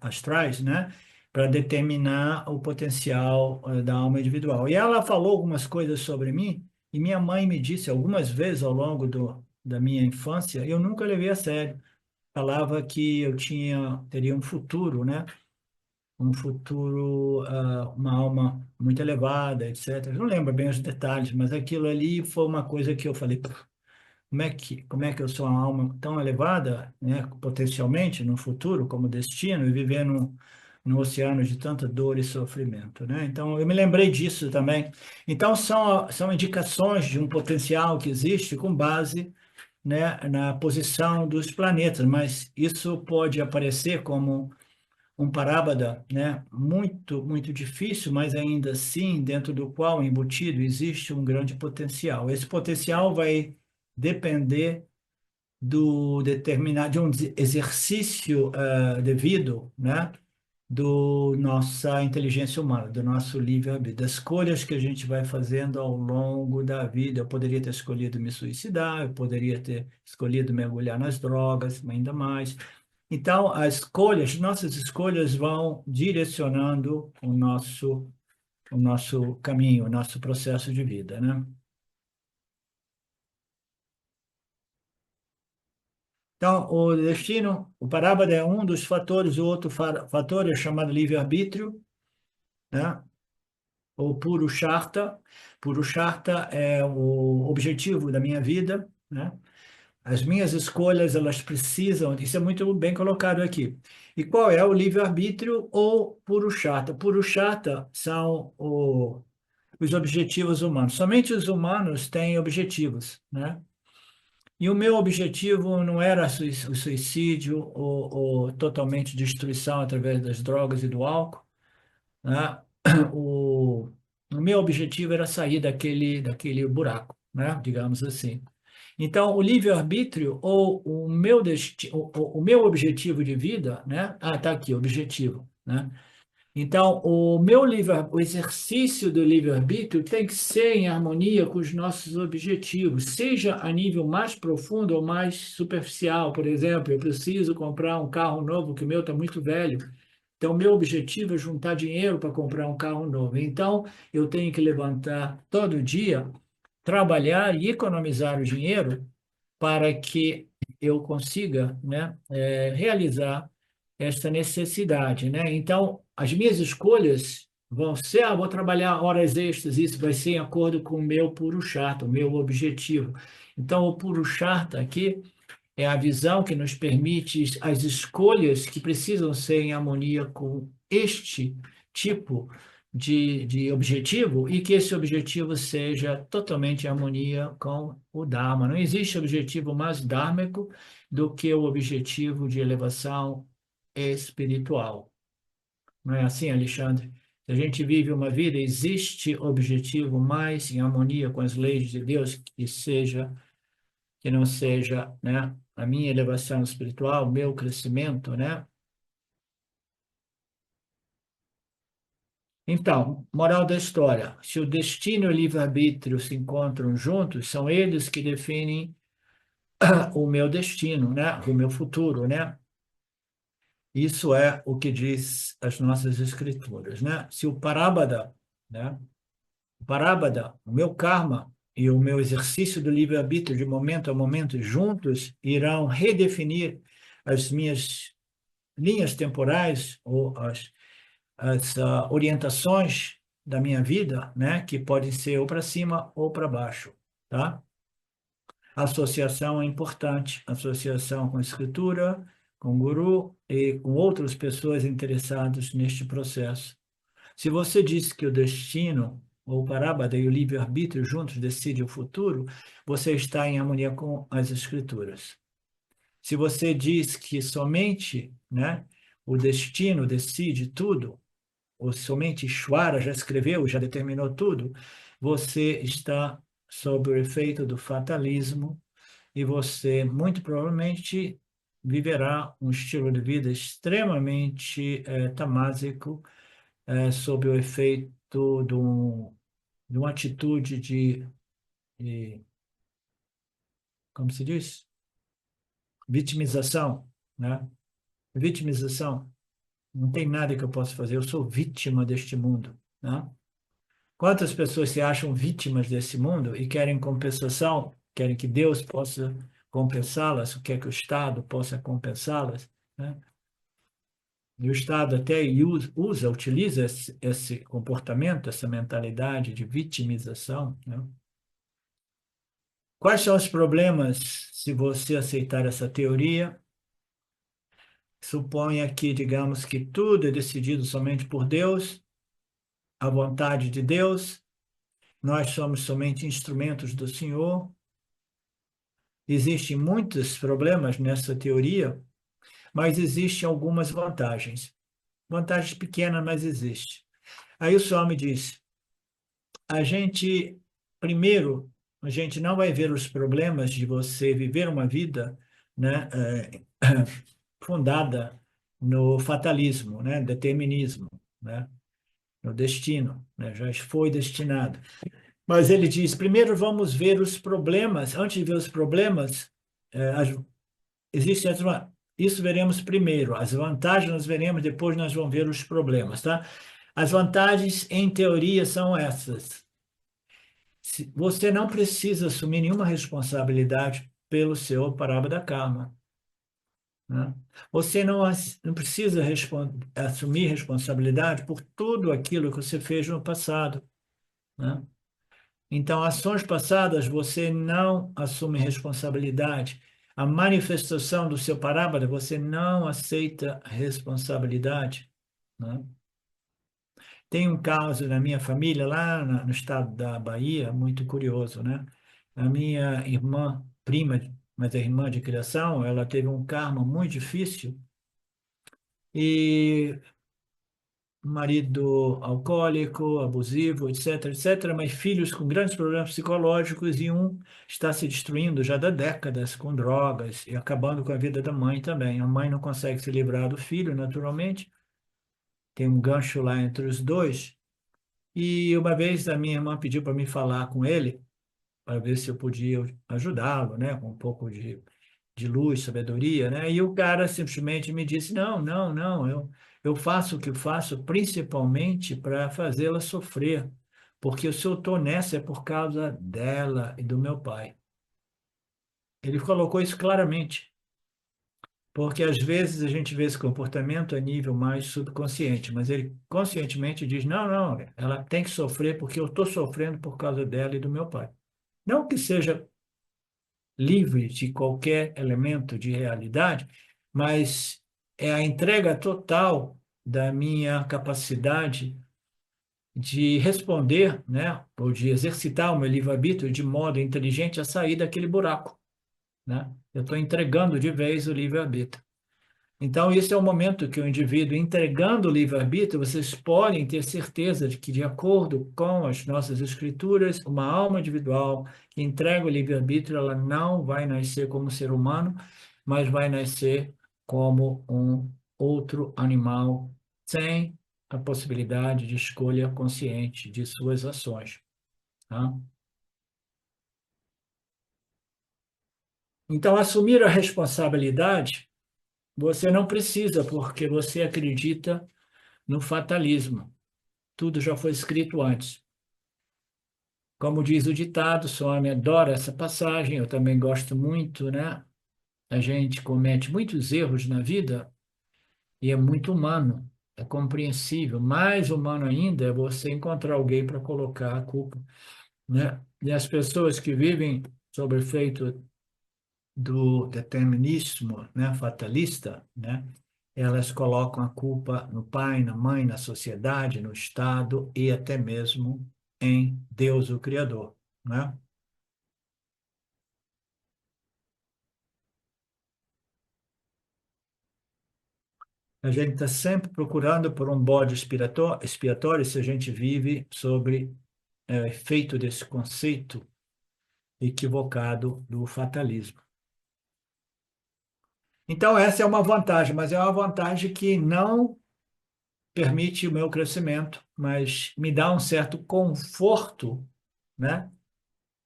astrais, né? Para determinar o potencial, da alma individual. E ela falou algumas coisas sobre mim, e minha mãe me disse algumas vezes ao longo da minha infância, eu nunca levei a sério. Falava que eu teria um futuro, né? Um futuro, uma alma muito elevada, etc. Eu não lembro bem os detalhes, mas aquilo ali foi uma coisa que eu falei, "Pô, como é que eu sou uma alma tão elevada, né, potencialmente no futuro como destino e viver num oceano de tanta dor e sofrimento, né? Então eu me lembrei disso também. Então são indicações de um potencial que existe com base, né, na posição dos planetas, mas isso pode aparecer como um parábada, né, muito, muito difícil, mas ainda assim, dentro do qual embutido existe um grande potencial. Esse potencial vai depender de um exercício devido, né, do nossa inteligência humana, do nosso livre-arbítrio, das escolhas que a gente vai fazendo ao longo da vida. Eu poderia ter escolhido me suicidar, eu poderia ter escolhido mergulhar nas drogas, ainda mais. Então, nossas escolhas vão direcionando o nosso caminho, o nosso processo de vida, né? Então, o destino, o parábada é um dos fatores, o outro fator é chamado livre-arbítrio, né? Ou purushartha. Purushartha é o objetivo da minha vida, né? As minhas escolhas, elas precisam, isso é muito bem colocado aqui. E qual é o livre-arbítrio ou purushartha? Purushartha são os objetivos humanos. Somente os humanos têm objetivos, né? E o meu objetivo não era o suicídio ou totalmente destruição através das drogas e do álcool, né? O, O meu objetivo era sair daquele buraco, né? Digamos assim. Então, o livre-arbítrio ou o meu objetivo de vida, né? Ah, tá aqui, objetivo, né? Então, o exercício do livre-arbítrio tem que ser em harmonia com os nossos objetivos, seja a nível mais profundo ou mais superficial. Por exemplo, eu preciso comprar um carro novo, que o meu está muito velho. Então, meu objetivo é juntar dinheiro para comprar um carro novo. Então, eu tenho que levantar todo dia, trabalhar e economizar o dinheiro para que eu consiga, né, realizar esta necessidade, né? Então, as minhas escolhas vão ser, vou trabalhar horas extras, isso vai ser em acordo com o meu Purushartha, o meu objetivo. Então, o Purushartha aqui é a visão que nos permite as escolhas que precisam ser em harmonia com este tipo de objetivo e que esse objetivo seja totalmente em harmonia com o Dharma. Não existe objetivo mais dármico do que o objetivo de elevação espiritual. Não é assim, Alexandre? Se a gente vive uma vida, existe objetivo mais em harmonia com as leis de Deus que não seja, né, a minha elevação espiritual, o meu crescimento, né? Então, moral da história: se o destino e o livre-arbítrio se encontram juntos, são eles que definem o meu destino, né? O meu futuro, né? Isso é o que diz as nossas escrituras, né? Se o Parabada, né? O Parabada, o meu karma e o meu exercício do livre-arbítrio de momento a momento juntos irão redefinir as minhas linhas temporais ou as orientações da minha vida, né, que podem ser ou para cima ou para baixo, tá? A associação é importante, associação com a escritura, com o guru e com outras pessoas interessadas neste processo. Se você diz que o destino, ou o Parabada e o livre-arbítrio juntos decidem o futuro, você está em harmonia com as escrituras. Se você diz que somente, né, o destino decide tudo, ou somente Ishvara já escreveu, já determinou tudo, você está sob o efeito do fatalismo e você muito provavelmente viverá um estilo de vida extremamente tamásico, sob o efeito de uma atitude de, como se diz? Vitimização, né? Vitimização. Não tem nada que eu possa fazer, eu sou vítima deste mundo, né? Quantas pessoas se acham vítimas desse mundo e querem compensação, querem que Deus possa compensá-las, quer que o Estado possa compensá-las, né? E o Estado até utiliza esse comportamento, essa mentalidade de vitimização, né? Quais são os problemas se você aceitar essa teoria? Suponha que, digamos, que tudo é decidido somente por Deus, a vontade de Deus, nós somos somente instrumentos do Senhor. Existem muitos problemas nessa teoria, mas existem algumas vantagens. Vantagens pequenas, mas existem. Aí o Swami diz, a gente, primeiro, a gente não vai ver os problemas de você viver uma vida, né, fundada no fatalismo, né, determinismo, né, no destino, né, já foi destinado. Mas ele diz, primeiro vamos ver os problemas, antes de ver os problemas, existem isso veremos primeiro, as vantagens nós veremos, depois nós vamos ver os problemas, tá? As vantagens, em teoria, são essas. Você não precisa assumir nenhuma responsabilidade pelo seu Parabada Karma, né? Você não precisa assumir responsabilidade por tudo aquilo que você fez no passado, né? Então, ações passadas, você não assume responsabilidade. A manifestação do seu parábola, você não aceita responsabilidade, né? Tem um caso na minha família, lá no estado da Bahia, muito curioso, né? A minha irmã, prima, mas é irmã de criação, ela teve um karma muito difícil e marido alcoólico, abusivo, etc, etc, mas filhos com grandes problemas psicológicos e um está se destruindo já há décadas com drogas e acabando com a vida da mãe também. A mãe não consegue se livrar do filho, naturalmente, tem um gancho lá entre os dois. E uma vez a minha irmã pediu para me falar com ele, para ver se eu podia ajudá-lo, né, com um pouco de luz, sabedoria, né? E o cara simplesmente me disse: não, não, não, eu faço o que eu faço principalmente para fazê-la sofrer, porque se eu estou nessa é por causa dela e do meu pai. Ele colocou isso claramente, porque às vezes a gente vê esse comportamento a nível mais subconsciente, mas ele conscientemente diz: não, não, ela tem que sofrer porque eu estou sofrendo por causa dela e do meu pai. Não que seja livre de qualquer elemento de realidade, mas é a entrega total da minha capacidade de responder, né, ou de exercitar o meu livre-arbítrio de modo inteligente a sair daquele buraco, né? Eu estou entregando de vez o livre-arbítrio. Então, esse é o momento que o indivíduo, entregando o livre-arbítrio, vocês podem ter certeza de que, de acordo com as nossas escrituras, uma alma individual que entrega o livre-arbítrio, ela não vai nascer como ser humano, mas vai nascer como um outro animal, sem a possibilidade de escolha consciente de suas ações. Tá? Então, assumir a responsabilidade, você não precisa, porque você acredita no fatalismo. Tudo já foi escrito antes. Como diz o ditado, Swami adora essa passagem, eu também gosto muito, né? A gente comete muitos erros na vida e é muito humano, é compreensível. Mais humano ainda é você encontrar alguém para colocar a culpa, né? E as pessoas que vivem sob efeito do determinismo, né, fatalista, né? Elas colocam a culpa no pai, na mãe, na sociedade, no Estado e até mesmo em Deus, o Criador, né? A gente está sempre procurando por um bode expiatório se a gente vive sobre efeito desse conceito equivocado do fatalismo. Então, essa é uma vantagem, mas é uma vantagem que não permite o meu crescimento, mas me dá um certo conforto, né?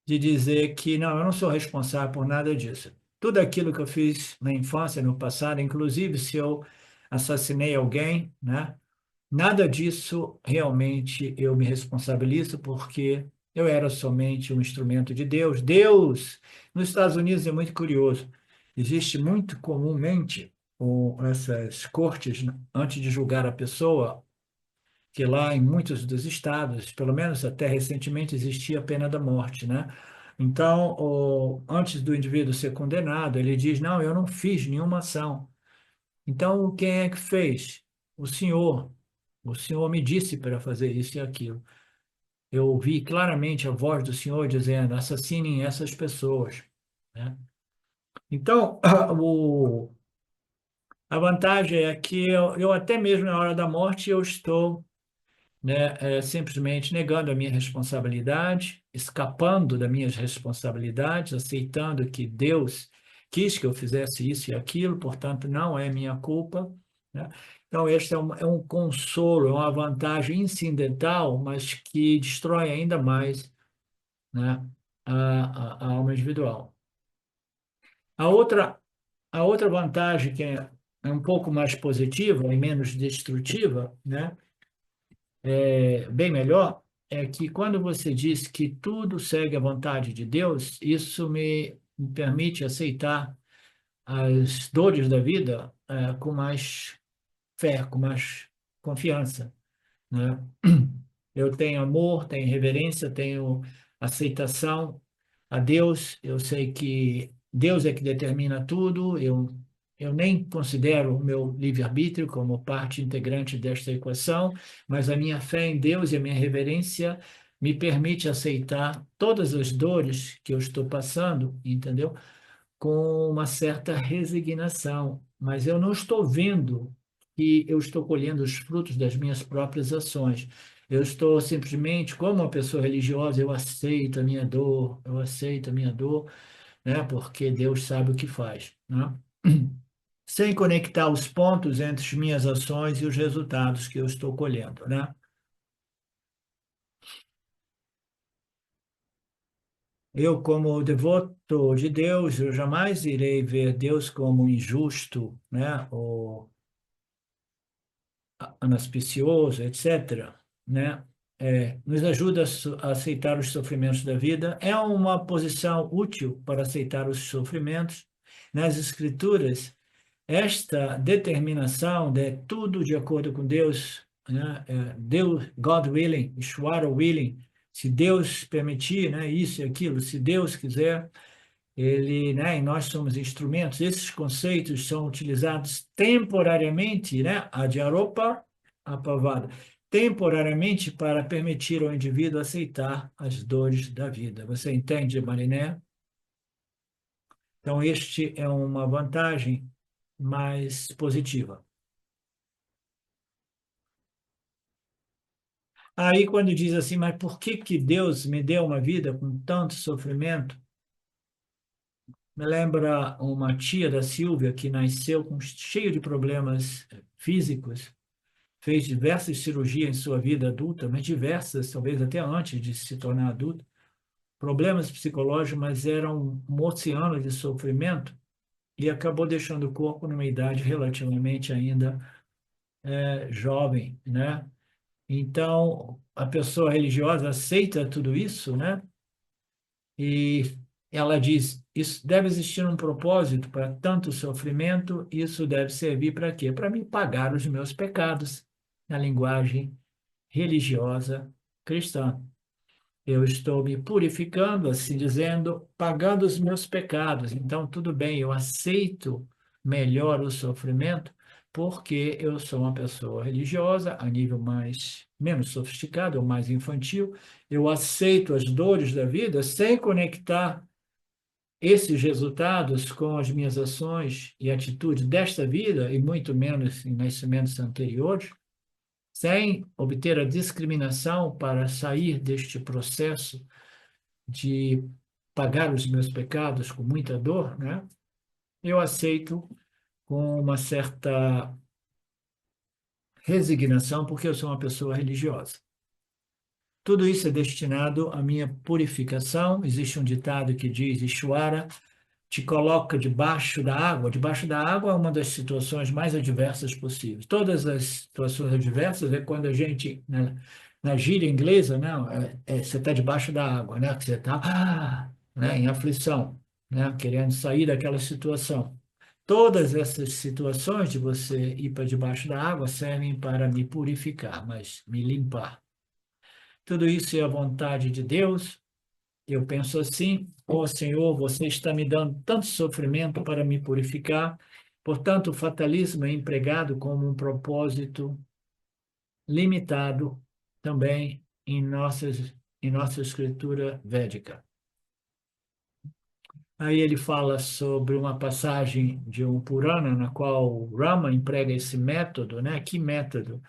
De dizer que não, eu não sou responsável por nada disso. Tudo aquilo que eu fiz na infância, no passado, inclusive se eu assassinei alguém, né? Nada disso realmente eu me responsabilizo, porque eu era somente um instrumento de Deus. Deus, nos Estados Unidos é muito curioso. Existe muito comumente essas cortes, né, antes de julgar a pessoa, que lá em muitos dos estados, pelo menos até recentemente, existia a pena da morte, né? Então, antes do indivíduo ser condenado, ele diz: não, eu não fiz nenhuma ação. Então, quem é que fez? O senhor. O senhor me disse para fazer isso e aquilo. Eu ouvi claramente a voz do senhor dizendo: assassinem essas pessoas, né? Então, a vantagem é que eu até mesmo na hora da morte eu estou, né, simplesmente negando a minha responsabilidade, escapando das minhas responsabilidades, aceitando que Deus quis que eu fizesse isso e aquilo, portanto, não é minha culpa, né? Então, este é um consolo, é uma vantagem incidental, mas que destrói ainda mais, né, a alma individual. A outra, a outra vantagem, que é um pouco mais positiva e menos destrutiva, né, bem melhor, é que quando você diz que tudo segue a vontade de Deus, isso me permite aceitar as dores da vida com mais fé, com mais confiança, né? Eu tenho amor, tenho reverência, tenho aceitação a Deus. Eu sei que Deus é que determina tudo. Eu nem considero o meu livre-arbítrio como parte integrante desta equação, mas a minha fé em Deus e a minha reverência me permite aceitar todas as dores que eu estou passando, entendeu? Com uma certa resignação. Mas eu não estou vendo que eu estou colhendo os frutos das minhas próprias ações. Eu estou simplesmente, como uma pessoa religiosa, eu aceito a minha dor, eu aceito a minha dor, né? Porque Deus sabe o que faz, né? Sem conectar os pontos entre as minhas ações e os resultados que eu estou colhendo, né? Eu, como devoto de Deus, eu jamais irei ver Deus como injusto, né? Ou anaspicioso, etc., né? Nos ajuda a aceitar os sofrimentos da vida. É uma posição útil para aceitar os sofrimentos. Nas Escrituras, esta determinação de tudo de acordo com Deus, né? Deus, God willing, Ishvara willing, se Deus permitir, né? Isso e aquilo, se Deus quiser, ele, né, e nós somos instrumentos. Esses conceitos são utilizados temporariamente, né, adyaropa, apavada, temporariamente para permitir ao indivíduo aceitar as dores da vida. Você entende, Mariné? Então, este é uma vantagem mais positiva. Aí, quando diz assim, mas por que que Deus me deu uma vida com tanto sofrimento? Me lembra uma tia da Silvia que nasceu cheio de problemas físicos, fez diversas cirurgias em sua vida adulta, mas diversas, talvez até antes de se tornar adulta, problemas psicológicos, mas era um oceano de sofrimento e acabou deixando o corpo numa idade relativamente ainda jovem, né? Então, a pessoa religiosa aceita tudo isso, né? E ela diz: isso deve existir um propósito para tanto sofrimento, isso deve servir para quê? Para me pagar os meus pecados, na linguagem religiosa cristã. Eu estou me purificando, assim dizendo, pagando os meus pecados. Então, tudo bem, eu aceito melhor o sofrimento, porque eu sou uma pessoa religiosa, a nível mais menos sofisticado, ou mais infantil. Eu aceito as dores da vida sem conectar esses resultados com as minhas ações e atitudes desta vida, e muito menos em nascimentos anteriores, sem obter a discriminação para sair deste processo de pagar os meus pecados com muita dor, né? Eu aceito com uma certa resignação, porque eu sou uma pessoa religiosa. Tudo isso é destinado à minha purificação. Existe um ditado que diz: Ishvara te coloca debaixo da água. Debaixo da água é uma das situações mais adversas possíveis. Todas as situações adversas é quando a gente, na gíria inglesa, né, você está debaixo da água, né, que você está né, em aflição, né, querendo sair daquela situação. Todas essas situações de você ir para debaixo da água servem para me purificar, mas me limpar. Tudo isso é a vontade de Deus. Eu penso assim: ó Senhor, você está me dando tanto sofrimento para me purificar. Portanto, o fatalismo é empregado como um propósito limitado também em nossa escritura védica. Aí ele fala sobre uma passagem de um Purana na qual o Rama emprega esse método, né? Que método?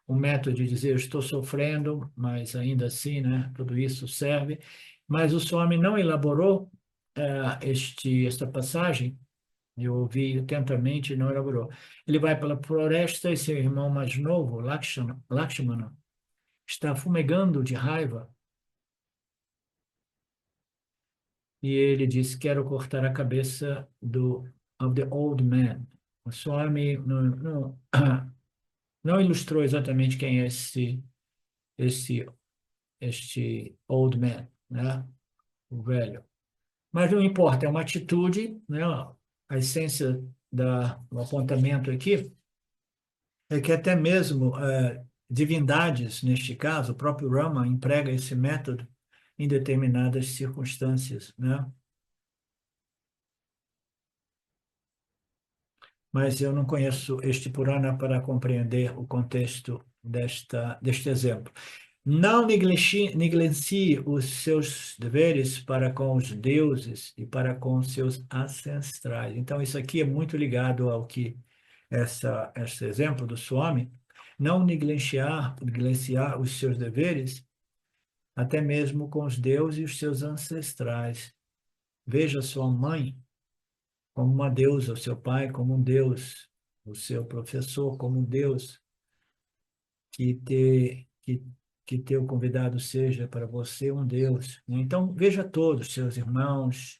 O método de dizer: eu estou sofrendo, mas ainda assim, né? Tudo isso serve. Mas o Swami não elaborou esta passagem. Eu ouvi atentamente e não elaborou. Ele vai pela floresta e seu irmão mais novo, Lakshmana, está fumegando de raiva. E ele diz: quero cortar a cabeça of the old man. O Swami não ilustrou exatamente quem é esse, este old man, né? O velho. Mas não importa, é uma atitude, né? A essência do apontamento aqui é que até mesmo divindades, neste caso, o próprio Rama emprega esse método em determinadas circunstâncias, né? Mas eu não conheço este Purana para compreender o contexto deste exemplo. Não negligencie os seus deveres para com os deuses e para com os seus ancestrais. Então, isso aqui é muito ligado ao que esse exemplo do Swami, não negligenciar os seus deveres, até mesmo com os deuses e os seus ancestrais. Veja sua mãe como uma deusa, o seu pai como um deus, o seu professor como um deus, que teu convidado seja para você um deus. Então, veja todos os seus irmãos,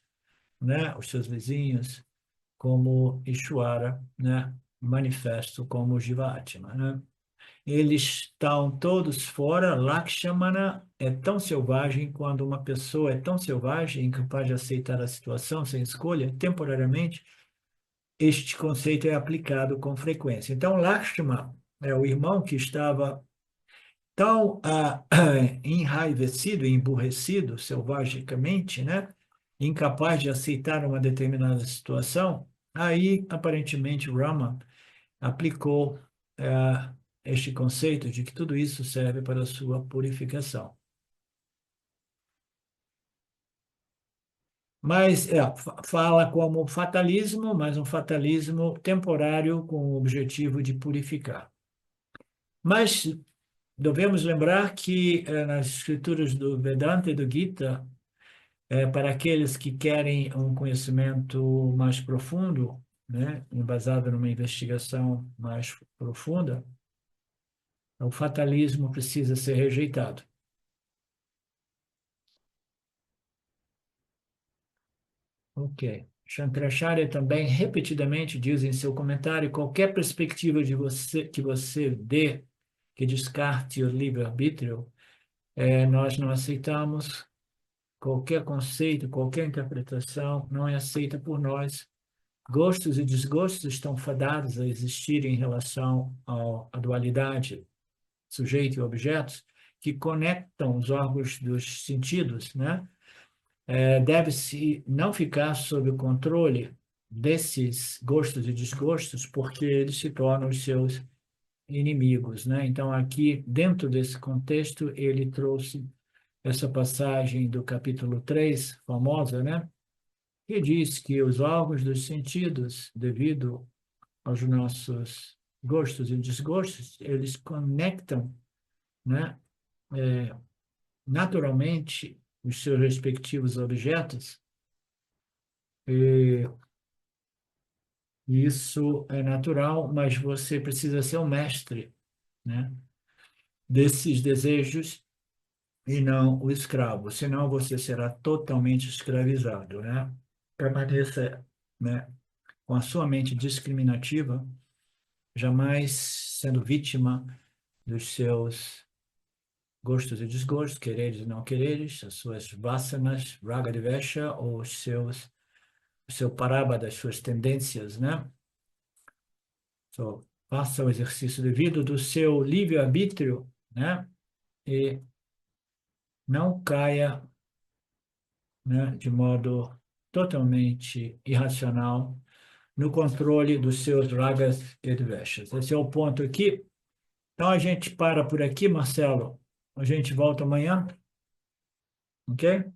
né, os seus vizinhos, como Ishwara, né, manifesto como Jivatma, né? Eles estão todos fora. Lakshmana é tão selvagem quando uma pessoa é tão selvagem, incapaz de aceitar a situação sem escolha, temporariamente, este conceito é aplicado com frequência. Então, Lakshmana é o irmão que estava tão enraivecido, emburrecido, selvagicamente, né? Incapaz de aceitar uma determinada situação. Aí, aparentemente, Rama aplicou este conceito de que tudo isso serve para a sua purificação. Mas fala como fatalismo, mas um fatalismo temporário com o objetivo de purificar. Mas devemos lembrar que nas escrituras do Vedanta e do Gita, para aqueles que querem um conhecimento mais profundo, né, embasado numa investigação mais profunda, o fatalismo precisa ser rejeitado. Ok. Shankaracharya também repetidamente diz em seu comentário: qualquer perspectiva de você que você dê que descarte o livre-arbítrio, nós não aceitamos. Qualquer conceito, qualquer interpretação não é aceita por nós. Gostos e desgostos estão fadados a existir em relação à dualidade, sujeito e objetos, que conectam os órgãos dos sentidos, né? Deve-se não ficar sob o controle desses gostos e desgostos, porque eles se tornam os seus inimigos, né? Então, aqui, dentro desse contexto, ele trouxe essa passagem do capítulo 3, famosa, né? Que diz que os órgãos dos sentidos, devido aos nossos gostos e desgostos, eles conectam, né? Naturalmente, os seus respectivos objetos, e isso é natural, mas você precisa ser o mestre, né, desses desejos e não o escravo, senão você será totalmente escravizado, né? Permaneça, né, com a sua mente discriminativa, jamais sendo vítima dos seus gostos e desgostos, quereres e não quereres, as suas vasanas, raga devesha, ou o seu paraba das suas tendências, né? So, faça o exercício devido do seu livre-arbítrio, né? E não caia, né, de modo totalmente irracional no controle dos seus ragas e dveshas. Esse é o ponto aqui. Então a gente para por aqui, Marcelo. A gente volta amanhã, ok?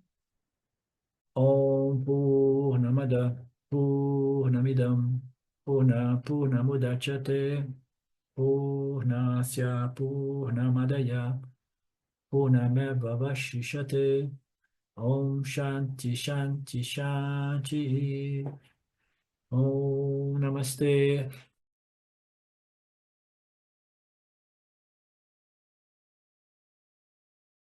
Om Purnamada Purnamidam Purnamudachyate Purnasya Purnamadaya Purnamevavashishate. Om Shanti Shanti Shanti. Om Namaste.